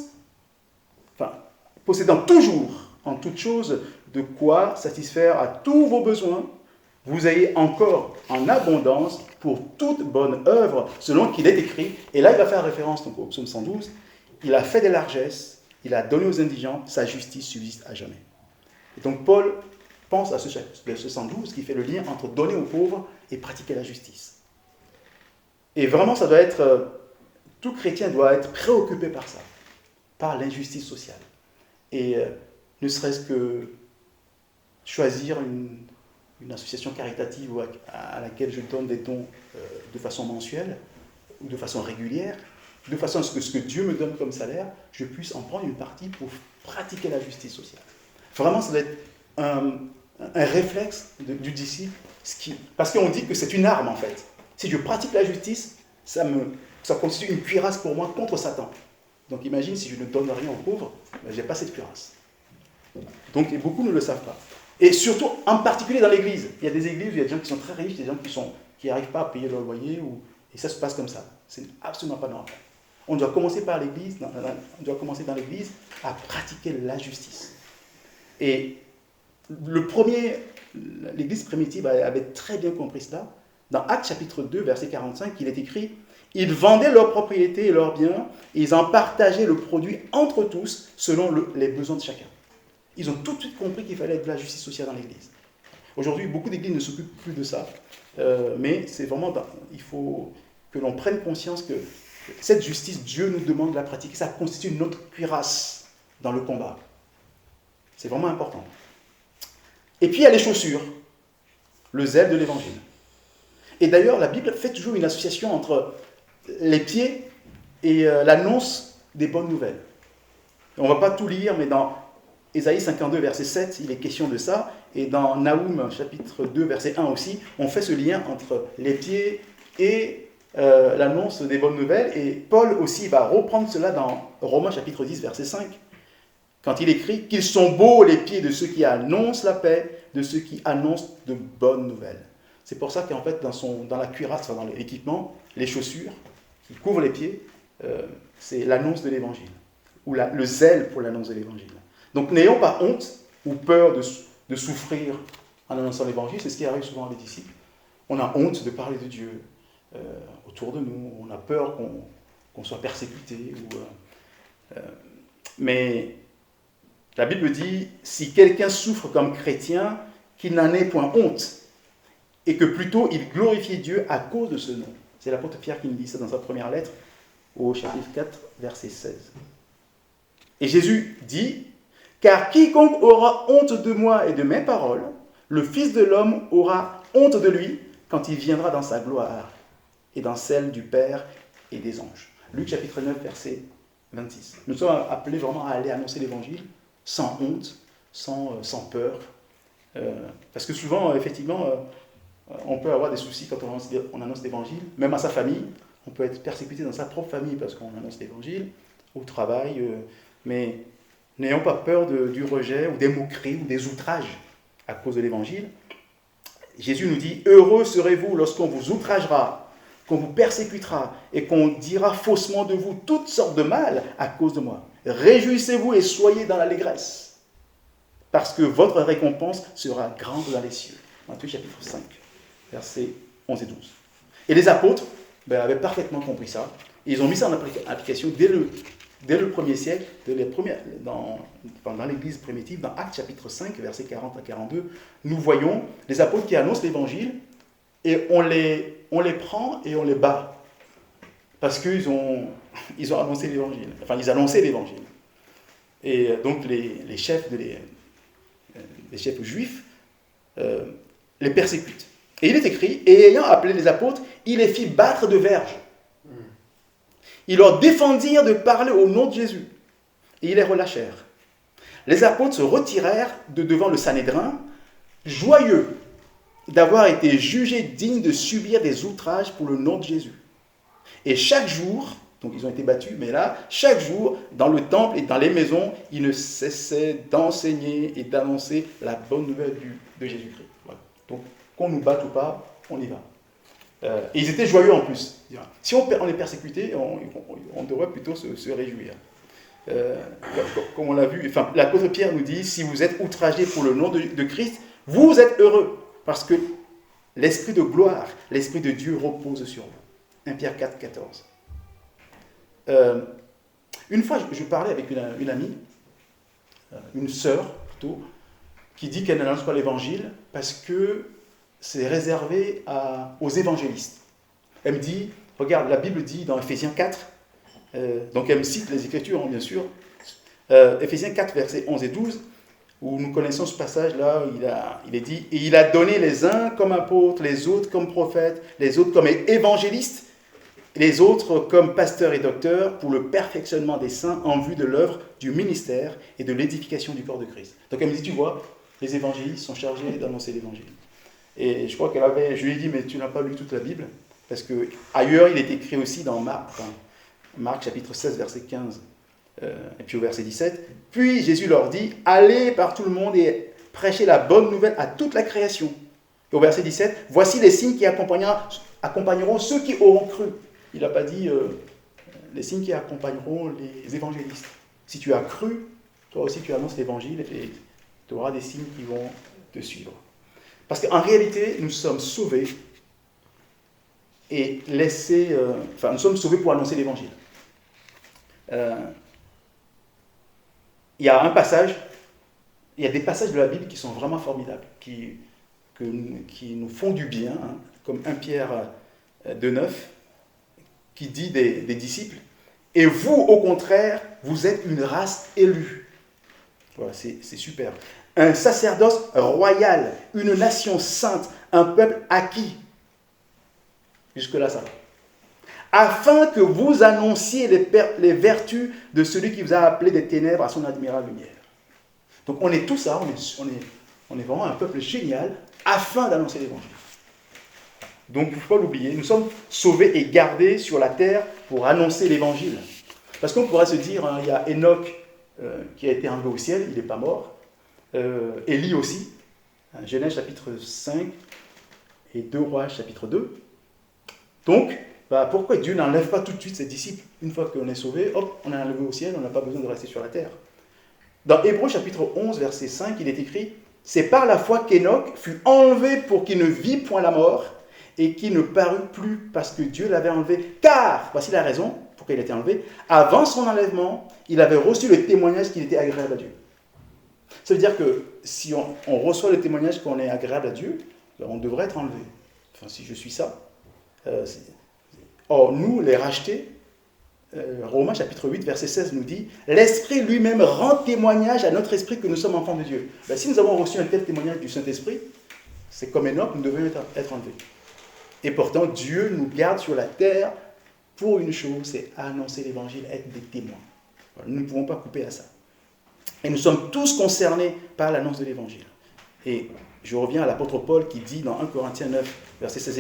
en toutes choses de quoi satisfaire à tous vos besoins, vous ayez encore en abondance pour toute bonne œuvre, selon qu'il est écrit. Et là, il va faire référence donc, au psaume 112. Il a fait des largesses, il a donné aux indigents, sa justice subsiste à jamais. Et donc Paul pense à ce 112 qui fait le lien entre donner aux pauvres et pratiquer la justice. Et vraiment, ça doit être, tout chrétien doit être préoccupé par ça, par l'injustice sociale. Et ne serait-ce que choisir une association caritative à laquelle je donne des dons de façon mensuelle ou de façon régulière, de façon à ce que Dieu me donne comme salaire, je puisse en prendre une partie pour pratiquer la justice sociale. Vraiment, ça doit être un réflexe du disciple, parce qu'on dit que c'est une arme en fait. Si je pratique la justice, ça constitue une cuirasse pour moi contre Satan. Donc imagine si je ne donne rien aux pauvres, je n'ai pas cette cuirasse. Donc beaucoup ne le savent pas. Et surtout, en particulier dans l'église. Il y a des églises où il y a des gens qui sont très riches, des gens qui n'arrivent pas à payer leur loyer, et ça se passe comme ça. C'est absolument pas normal. On doit commencer par l'église, on doit commencer dans l'église à pratiquer la justice. Et l'église primitive avait très bien compris cela. Dans Actes chapitre 2, verset 45, il est écrit « Ils vendaient leurs propriétés et leurs biens, et ils en partageaient le produit entre tous, selon les besoins de chacun. » Ils ont tout de suite compris qu'il fallait de la justice sociale dans l'église. Aujourd'hui, beaucoup d'églises ne s'occupent plus de ça, mais c'est vraiment, il faut que l'on prenne conscience que cette justice, Dieu nous demande de la pratiquer, ça constitue notre cuirasse dans le combat. C'est vraiment important. Et puis il y a les chaussures, le zèle de l'évangile. Et d'ailleurs, la Bible fait toujours une association entre les pieds et l'annonce des bonnes nouvelles. On ne va pas tout lire, mais dans Ésaïe 52, verset 7, il est question de ça. Et dans Naoum, chapitre 2, verset 1 aussi, on fait ce lien entre les pieds et l'annonce des bonnes nouvelles. Et Paul aussi va reprendre cela dans Romains, chapitre 10, verset 5, quand il écrit « Qu'ils sont beaux les pieds de ceux qui annoncent la paix, de ceux qui annoncent de bonnes nouvelles. » C'est pour ça qu'en fait, dans la cuirasse, dans l'équipement, les chaussures qui couvrent les pieds, c'est l'annonce de l'évangile, ou le zèle pour l'annonce de l'évangile. Donc n'ayons pas honte ou peur de souffrir en annonçant l'évangile, c'est ce qui arrive souvent à les disciples. On a honte de parler de Dieu autour de nous, on a peur qu'on soit persécuté. Mais la Bible dit, si quelqu'un souffre comme chrétien, qu'il n'en ait point honte, et que plutôt il glorifie Dieu à cause de ce nom. C'est l'apôtre Pierre qui nous dit ça dans sa première lettre, au chapitre 4, verset 16. Et Jésus dit, « Car quiconque aura honte de moi et de mes paroles, le Fils de l'homme aura honte de lui quand il viendra dans sa gloire et dans celle du Père et des anges. » Luc chapitre 9, verset 26. Nous sommes appelés vraiment à aller annoncer l'évangile sans honte, sans peur. Parce que souvent, effectivement, on peut avoir des soucis quand on annonce l'évangile, même à sa famille. On peut être persécuté dans sa propre famille parce qu'on annonce l'évangile, au travail. Mais n'ayons pas peur du rejet ou des moqueries ou des outrages à cause de l'évangile. Jésus nous dit, « Heureux serez-vous lorsqu'on vous outragera, qu'on vous persécutera et qu'on dira faussement de vous toutes sortes de mal à cause de moi. Réjouissez-vous et soyez dans l'allégresse, parce que votre récompense sera grande dans les cieux. » Matthieu chapitre 5, versets 11 et 12. Et les apôtres avaient parfaitement compris ça. Ils ont mis ça en application dès le premier siècle, dans l'église primitive, dans Actes chapitre 5, versets 40 à 42. Nous voyons les apôtres qui annoncent l'évangile et on les prend et on les bat. Parce qu'ils ont annoncé l'évangile. Enfin, ils annonçaient l'évangile. Et donc les chefs juifs les persécutent. Et il est écrit, et ayant appelé les apôtres, il les fit battre de verges. Ils leur défendirent de parler au nom de Jésus. Et ils les relâchèrent. Les apôtres se retirèrent de devant le Sanhédrin, joyeux d'avoir été jugés dignes de subir des outrages pour le nom de Jésus. Et chaque jour, donc ils ont été battus, mais là, chaque jour, dans le temple et dans les maisons, ils ne cessaient d'enseigner et d'annoncer la bonne nouvelle de Jésus-Christ. Voilà. Donc, qu'on nous batte ou pas, on y va. Et ils étaient joyeux en plus. Si on est persécuté, on devrait plutôt se réjouir. Comme on l'a vu, l'apôtre Pierre nous dit, si vous êtes outragés pour le nom de Christ, vous êtes heureux, parce que l'esprit de gloire, l'esprit de Dieu repose sur vous. 1 Pierre 4, 14. Une fois, je parlais avec une amie, une sœur plutôt, qui dit qu'elle n'annonce pas l'évangile parce que c'est réservé aux évangélistes. Elle me dit, regarde, la Bible dit dans Ephésiens 4, donc elle me cite les Écritures, bien sûr, Ephésiens 4, versets 11 et 12, où nous connaissons ce passage-là, il est dit, « Et il a donné les uns comme apôtres, les autres comme prophètes, les autres comme évangélistes, les autres comme pasteurs et docteurs pour le perfectionnement des saints en vue de l'œuvre du ministère et de l'édification du corps de Christ. Donc elle me dit, tu vois, les évangélistes sont chargés d'annoncer l'évangile. Et je crois je lui ai dit, mais tu n'as pas lu toute la Bible, parce que ailleurs il est écrit aussi dans Marc chapitre 16, verset 15, et puis au verset 17. Puis Jésus leur dit, allez par tout le monde et prêchez la bonne nouvelle à toute la création. Et au verset 17, voici les signes qui accompagneront ceux qui auront cru. Il n'a pas dit les signes qui accompagneront les évangélistes. Si tu as cru, toi aussi tu annonces l'évangile et tu auras des signes qui vont te suivre. Parce qu'en réalité, nous sommes sauvés et nous sommes sauvés pour annoncer l'évangile. Il y a des passages de la Bible qui sont vraiment formidables, qui nous font du bien, hein, comme 1 Pierre 2,9, qui dit des disciples, et vous, au contraire, vous êtes une race élue. Voilà, c'est super. Un sacerdoce royal, une nation sainte, un peuple acquis. Jusque-là, ça va. Afin que vous annonciez les vertus de celui qui vous a appelé des ténèbres à son admirable lumière. Donc on est tout ça, on est vraiment un peuple génial, afin d'annoncer l'évangile. Donc il ne faut pas l'oublier, nous sommes sauvés et gardés sur la terre pour annoncer l'évangile. Parce qu'on pourrait se dire, hein, il y a Enoch qui a été enlevé au ciel, il n'est pas mort. Élie aussi, Genèse chapitre 5 et 2 Rois chapitre 2. Donc, pourquoi Dieu n'enlève pas tout de suite ses disciples? Une fois qu'on est sauvé, hop, on est enlevé au ciel, on n'a pas besoin de rester sur la terre. Dans Hébreux chapitre 11, verset 5, il est écrit, « C'est par la foi qu'Enoch fut enlevé pour qu'il ne vit point la mort, et qu'il ne parut plus parce que Dieu l'avait enlevé. Car, voici la raison pour laquelle il a été enlevé, avant son enlèvement, il avait reçu le témoignage qu'il était agréable à Dieu. » Ça veut dire que si on reçoit le témoignage qu'on est agréable à Dieu, on devrait être enlevé. Enfin, si je suis ça. Or, nous, les rachetés, Romains chapitre 8, verset 16 nous dit « L'Esprit lui-même rend témoignage à notre esprit que nous sommes enfants de Dieu. » Si nous avons reçu un tel témoignage du Saint-Esprit, c'est comme Enoch, nous devons être enlevés. Et pourtant, Dieu nous garde sur la terre pour une chose, c'est annoncer l'évangile, être des témoins. Nous ne pouvons pas couper à ça. Et nous sommes tous concernés par l'annonce de l'évangile. Et je reviens à l'apôtre Paul qui dit dans 1 Corinthiens 9, versets 16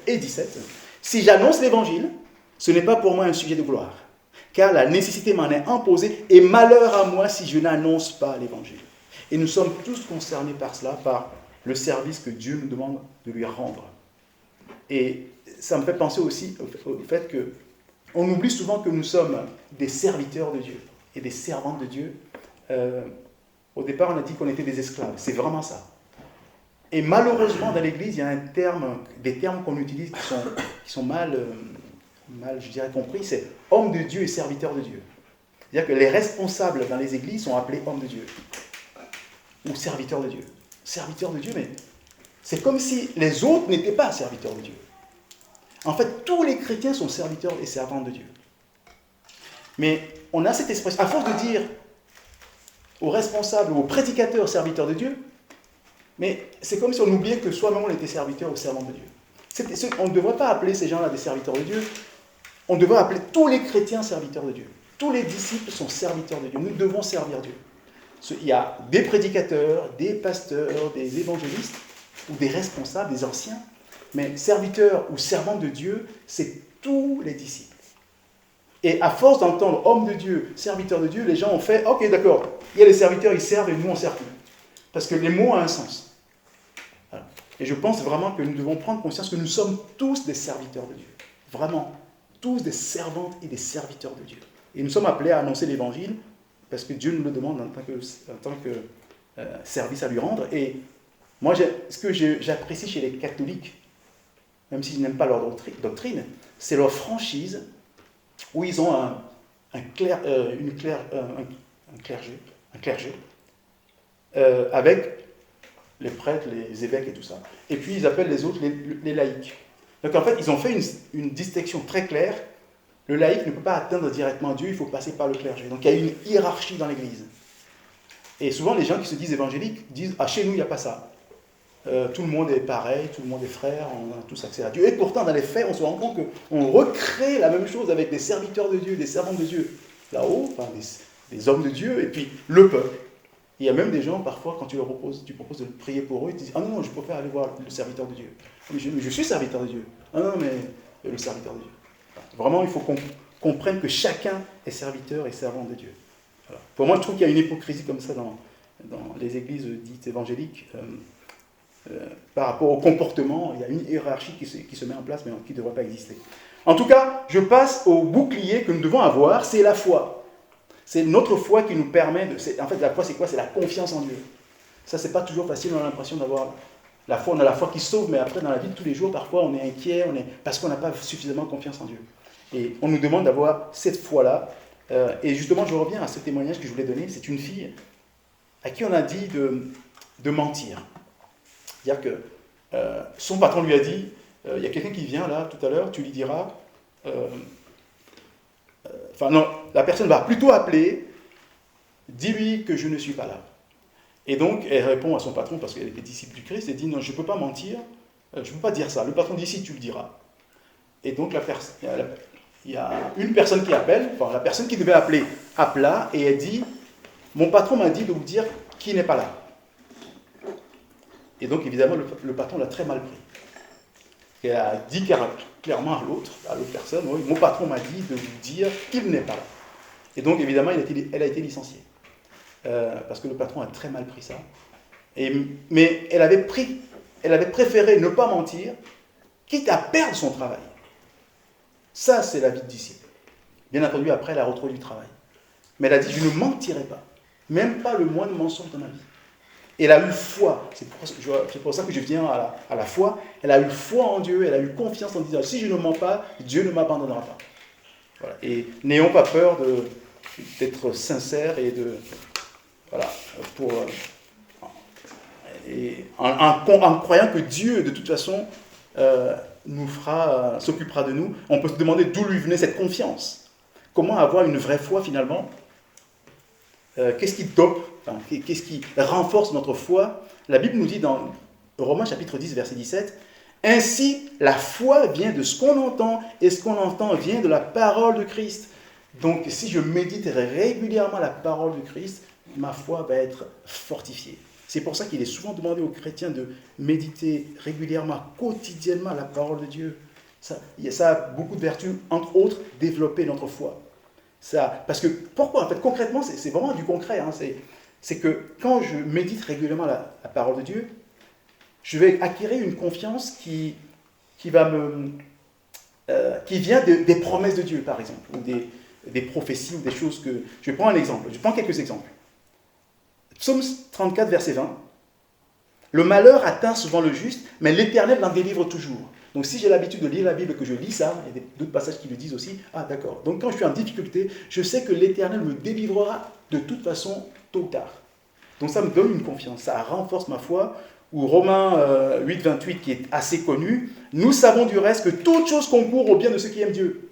et 17, « Si j'annonce l'évangile, ce n'est pas pour moi un sujet de gloire, car la nécessité m'en est imposée, et malheur à moi si je n'annonce pas l'évangile. » Et nous sommes tous concernés par cela, par le service que Dieu nous demande de lui rendre. Et ça me fait penser aussi au fait qu'on oublie souvent que nous sommes des serviteurs de Dieu et des servantes de Dieu. Au départ, on a dit qu'on était des esclaves. C'est vraiment ça. Et malheureusement, dans l'Église, il y a des termes qu'on utilise qui sont mal, je dirais, compris. C'est homme de Dieu et serviteur de Dieu. C'est-à-dire que les responsables dans les églises sont appelés hommes de Dieu ou serviteurs de Dieu. Serviteurs de Dieu, mais c'est comme si les autres n'étaient pas serviteurs de Dieu. En fait, tous les chrétiens sont serviteurs et servantes de Dieu. Mais on a cette expression, à force de dire aux responsables ou aux prédicateurs serviteurs de Dieu, mais c'est comme si on oubliait que soi-même on était serviteurs ou servantes de Dieu. On ne devrait pas appeler ces gens-là des serviteurs de Dieu, on devrait appeler tous les chrétiens serviteurs de Dieu. Tous les disciples sont serviteurs de Dieu, nous devons servir Dieu. Il y a des prédicateurs, des pasteurs, des évangélistes, ou des responsables, des anciens, mais serviteurs ou servantes de Dieu, c'est tous les disciples. Et à force d'entendre homme de Dieu, serviteur de Dieu, les gens ont fait, ok d'accord, il y a les serviteurs, ils servent et nous on ne sert plus. Parce que les mots ont un sens. Voilà. Et je pense vraiment que nous devons prendre conscience que nous sommes tous des serviteurs de Dieu. Vraiment, tous des servantes et des serviteurs de Dieu. Et nous sommes appelés à annoncer l'évangile parce que Dieu nous le demande en tant que service à lui rendre. Et moi, ce que j'apprécie chez les catholiques, même si je n'aime pas leur doctrine, c'est leur franchise où ils ont un clergé avec les prêtres, les évêques et tout ça. Et puis ils appellent les autres les laïcs. Donc en fait, ils ont fait une distinction très claire. Le laïc ne peut pas atteindre directement Dieu, il faut passer par le clergé. Donc il y a une hiérarchie dans l'Église. Et souvent les gens qui se disent évangéliques disent « Ah, chez nous, il n'y a pas ça. tout le monde est pareil, tout le monde est frère, on a tous accès à Dieu. Et pourtant, dans les faits, on se rend compte qu'on recrée la même chose avec des serviteurs de Dieu, des servants de Dieu, là-haut, enfin, des hommes de Dieu, et puis le peuple. Il y a même des gens, parfois, quand tu proposes de prier pour eux, ils te disent « Ah non, je préfère aller voir le serviteur de Dieu. » Mais je suis serviteur de Dieu. « Ah non, mais le serviteur de Dieu. » Vraiment, il faut qu'on comprenne que chacun est serviteur et servant de Dieu. Voilà. Pour moi, je trouve qu'il y a une hypocrisie comme ça dans les églises dites évangéliques. Par rapport au comportement, il y a une hiérarchie qui se met en place, mais qui ne devrait pas exister. En tout cas, je passe au bouclier que nous devons avoir, c'est la foi. C'est notre foi qui nous permet de... En fait, la foi, c'est quoi? C'est la confiance en Dieu. Ça, c'est pas toujours facile, on a l'impression d'avoir la foi. On a la foi qui sauve, mais après, dans la vie de tous les jours, parfois, on est inquiet, parce qu'on n'a pas suffisamment confiance en Dieu. Et on nous demande d'avoir cette foi-là. Et justement, je reviens à ce témoignage que je voulais donner. C'est une fille à qui on a dit de mentir. C'est-à-dire que son patron lui a dit, il y a quelqu'un qui vient là tout à l'heure, tu lui diras, non, la personne va plutôt appeler, dis-lui que je ne suis pas là. Et donc elle répond à son patron, parce qu'elle était disciple du Christ, elle dit, non, je ne peux pas mentir, je ne peux pas dire ça. Le patron dit, si tu le diras. Et donc il y a une personne qui appelle, la personne qui devait appeler appela, et elle dit, mon patron m'a dit de vous dire qu'il n'est pas là. Et donc, évidemment, le patron l'a très mal pris. Et a dit clairement à l'autre personne, oui, mon patron m'a dit de vous dire qu'il n'est pas là. Et donc, évidemment, elle a été licenciée. Parce que le patron a très mal pris ça. Mais elle avait préféré ne pas mentir, quitte à perdre son travail. Ça, c'est la vie de disciple. Bien entendu, après, elle a retrouvé du travail. Mais elle a dit, je ne mentirai pas. Même pas le moindre mensonge dans ma vie. Et elle a eu foi, c'est pour ça que je viens à la foi, elle a eu foi en Dieu, elle a eu confiance en disant, si je ne mens pas, Dieu ne m'abandonnera pas. Voilà. Et n'ayons pas peur d'être sincères et en croyant que Dieu, de toute façon, s'occupera de nous. On peut se demander d'où lui venait cette confiance. Comment avoir une vraie foi finalement? Qu'est-ce qui dope, qu'est-ce qui renforce notre foi? La Bible nous dit dans Romains chapitre 10, verset 17, « Ainsi, la foi vient de ce qu'on entend, et ce qu'on entend vient de la parole de Christ. » Donc, si je médite régulièrement la parole de Christ, ma foi va être fortifiée. C'est pour ça qu'il est souvent demandé aux chrétiens de méditer régulièrement, quotidiennement la parole de Dieu. Ça a beaucoup de vertus, entre autres, développer notre foi. Parce que, pourquoi? En fait, concrètement, c'est vraiment du concret. Hein, c'est que quand je médite régulièrement la parole de Dieu, je vais acquérir une confiance qui vient des promesses de Dieu, par exemple, ou des prophéties, ou des choses que... Je prends quelques exemples. Psaume 34, verset 20. « Le malheur atteint souvent le juste, mais l'Éternel l'en délivre toujours. » Donc si j'ai l'habitude de lire la Bible et que je lis ça, il y a d'autres passages qui le disent aussi, ah d'accord. Donc quand je suis en difficulté, je sais que l'Éternel me délivrera de toute façon tôt ou tard. Donc ça me donne une confiance, ça renforce ma foi. Ou Romains 8, 28 qui est assez connu, « Nous savons du reste que toute chose concourt au bien de ceux qui aiment Dieu. »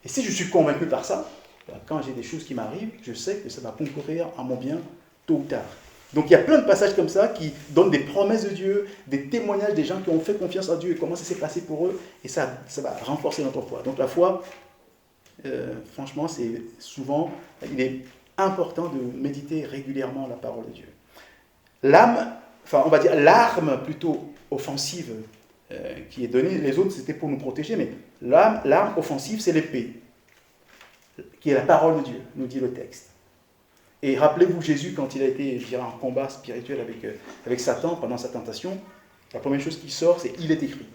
Et si je suis convaincu par ça, quand j'ai des choses qui m'arrivent, je sais que ça va concourir à mon bien tôt ou tard. Donc il y a plein de passages comme ça qui donnent des promesses de Dieu, des témoignages des gens qui ont fait confiance en Dieu et comment ça s'est passé pour eux, et ça va renforcer notre foi. Donc la foi, franchement, il est important de méditer régulièrement la parole de Dieu. L'arme plutôt offensive qui est donnée, les autres c'était pour nous protéger, mais l'arme offensive c'est l'épée, qui est la parole de Dieu, nous dit le texte. Et rappelez-vous Jésus, quand il a été, en combat spirituel avec Satan pendant sa tentation, la première chose qui sort, c'est « il est écrit ».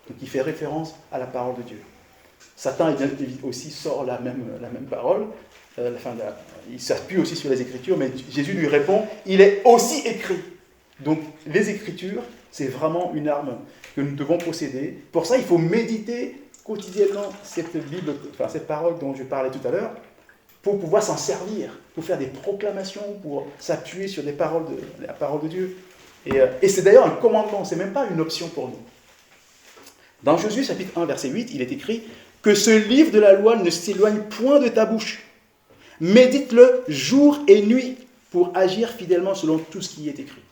Donc il fait référence à la parole de Dieu. Satan aussi sort la même parole, il s'appuie aussi sur les Écritures, mais Jésus lui répond « il est aussi écrit ». Donc les Écritures, c'est vraiment une arme que nous devons posséder. Pour ça, il faut méditer quotidiennement cette parole dont je parlais tout à l'heure, pour pouvoir s'en servir, pour faire des proclamations, pour s'appuyer sur la parole de Dieu. Et c'est d'ailleurs un commandement, c'est même pas une option pour nous. Dans Josué chapitre 1, verset 8, il est écrit « Que ce livre de la loi ne s'éloigne point de ta bouche. Médite-le jour et nuit pour agir fidèlement selon tout ce qui est écrit. »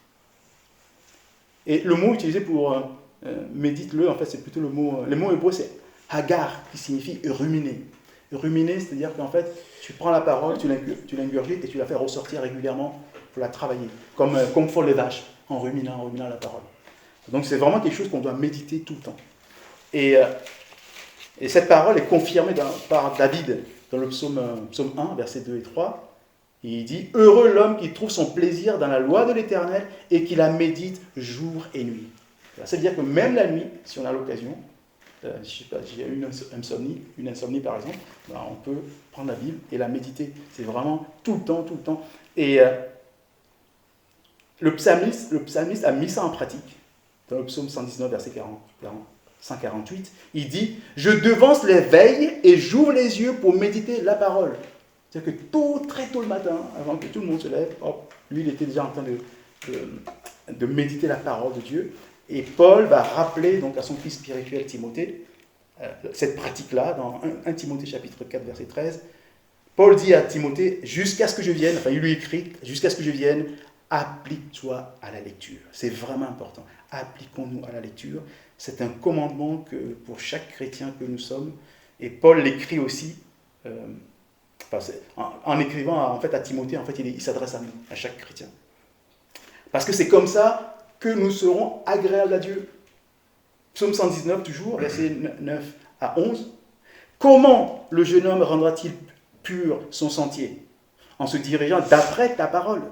Et le mot utilisé pour médite-le, en fait, c'est plutôt le mot hébreu, c'est hagar, qui signifie ruminer. Ruminer, c'est-à-dire qu'en fait, tu prends la parole, tu l'ingurgites et tu la fais ressortir régulièrement pour la travailler, comme font les vaches, en ruminant la parole. Donc c'est vraiment quelque chose qu'on doit méditer tout le temps. Et cette parole est confirmée par David dans le psaume 1, versets 2 et 3. Il dit « Heureux l'homme qui trouve son plaisir dans la loi de l'Éternel et qui la médite jour et nuit. » Ça veut dire que même la nuit, si on a l'occasion, je ne sais pas, j'ai eu une insomnie par exemple, ben on peut prendre la Bible et la méditer. C'est vraiment tout le temps, tout le temps. Et le psalmiste a mis ça en pratique. Dans le psaume 119, verset 148, il dit « Je devance les veilles et j'ouvre les yeux pour méditer la parole. » C'est-à-dire que très tôt le matin, avant que tout le monde se lève, hop, lui, il était déjà en train de méditer la parole de Dieu. Et Paul va rappeler donc à son fils spirituel Timothée cette pratique-là, dans 1 Timothée chapitre 4, verset 13. Paul dit à Timothée, jusqu'à ce que je vienne, enfin il lui écrit, jusqu'à ce que je vienne, applique-toi à la lecture. C'est vraiment important. Appliquons-nous à la lecture. C'est un commandement pour chaque chrétien que nous sommes. Et Paul l'écrit aussi, en écrivant en fait, à Timothée, en fait, il s'adresse à nous, à chaque chrétien. Parce que c'est comme ça que nous serons agréables à Dieu. Psaume 119, toujours, versets 9 à 11. Comment le jeune homme rendra-t-il pur son sentier? En se dirigeant d'après ta parole.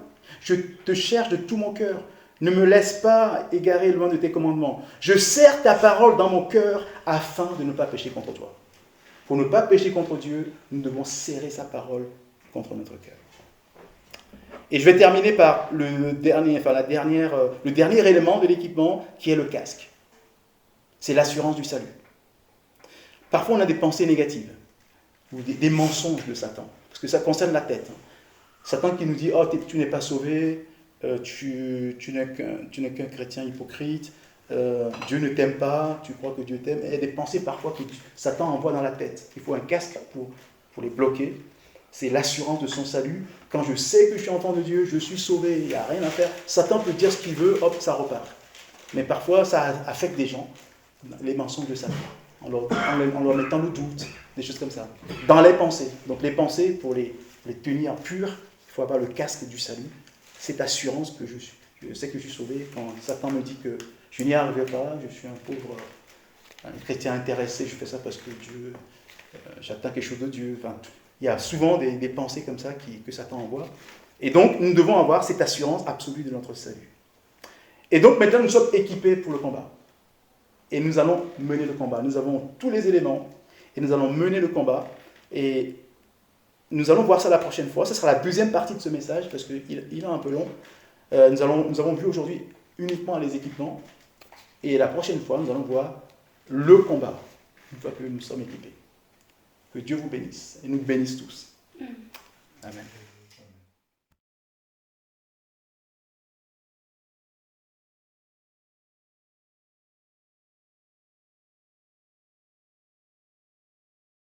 Je te cherche de tout mon cœur. Ne me laisse pas égarer loin de tes commandements. Je serre ta parole dans mon cœur afin de ne pas pécher contre toi. Pour ne pas pécher contre Dieu, nous devons serrer sa parole contre notre cœur. Et je vais terminer par le dernier élément de l'équipement, qui est le casque. C'est l'assurance du salut. Parfois, on a des pensées négatives, ou des mensonges de Satan, parce que ça concerne la tête. Satan qui nous dit « Oh, tu n'es pas sauvé, tu n'es qu'un chrétien hypocrite, Dieu ne t'aime pas, tu crois que Dieu t'aime. » Il y a des pensées parfois que Satan envoie dans la tête. Il faut un casque pour les bloquer. C'est l'assurance de son salut. Quand je sais que je suis enfant de Dieu, je suis sauvé, il n'y a rien à faire. Satan peut dire ce qu'il veut, hop, ça repart. Mais parfois, ça affecte des gens, les mensonges de Satan, en leur mettant le doute, des choses comme ça. Dans les pensées. Donc les pensées, pour les tenir pures, il faut avoir le casque du salut. Cette assurance que je sais que je suis sauvé. Quand Satan me dit que je n'y arriverai pas, je suis un pauvre un chrétien intéressé, je fais ça parce que Dieu, j'attends quelque chose de Dieu. Enfin, il y a souvent des pensées comme ça que Satan envoie. Et donc, nous devons avoir cette assurance absolue de notre salut. Et donc, maintenant, nous sommes équipés pour le combat. Et nous allons mener le combat. Nous avons tous les éléments et nous allons mener le combat. Et nous allons voir ça la prochaine fois. Ce sera la deuxième partie de ce message parce qu'il est un peu long. Nous avons vu aujourd'hui uniquement les équipements. Et la prochaine fois, nous allons voir le combat, une fois que nous sommes équipés. Que Dieu vous bénisse et nous bénisse tous. Amen.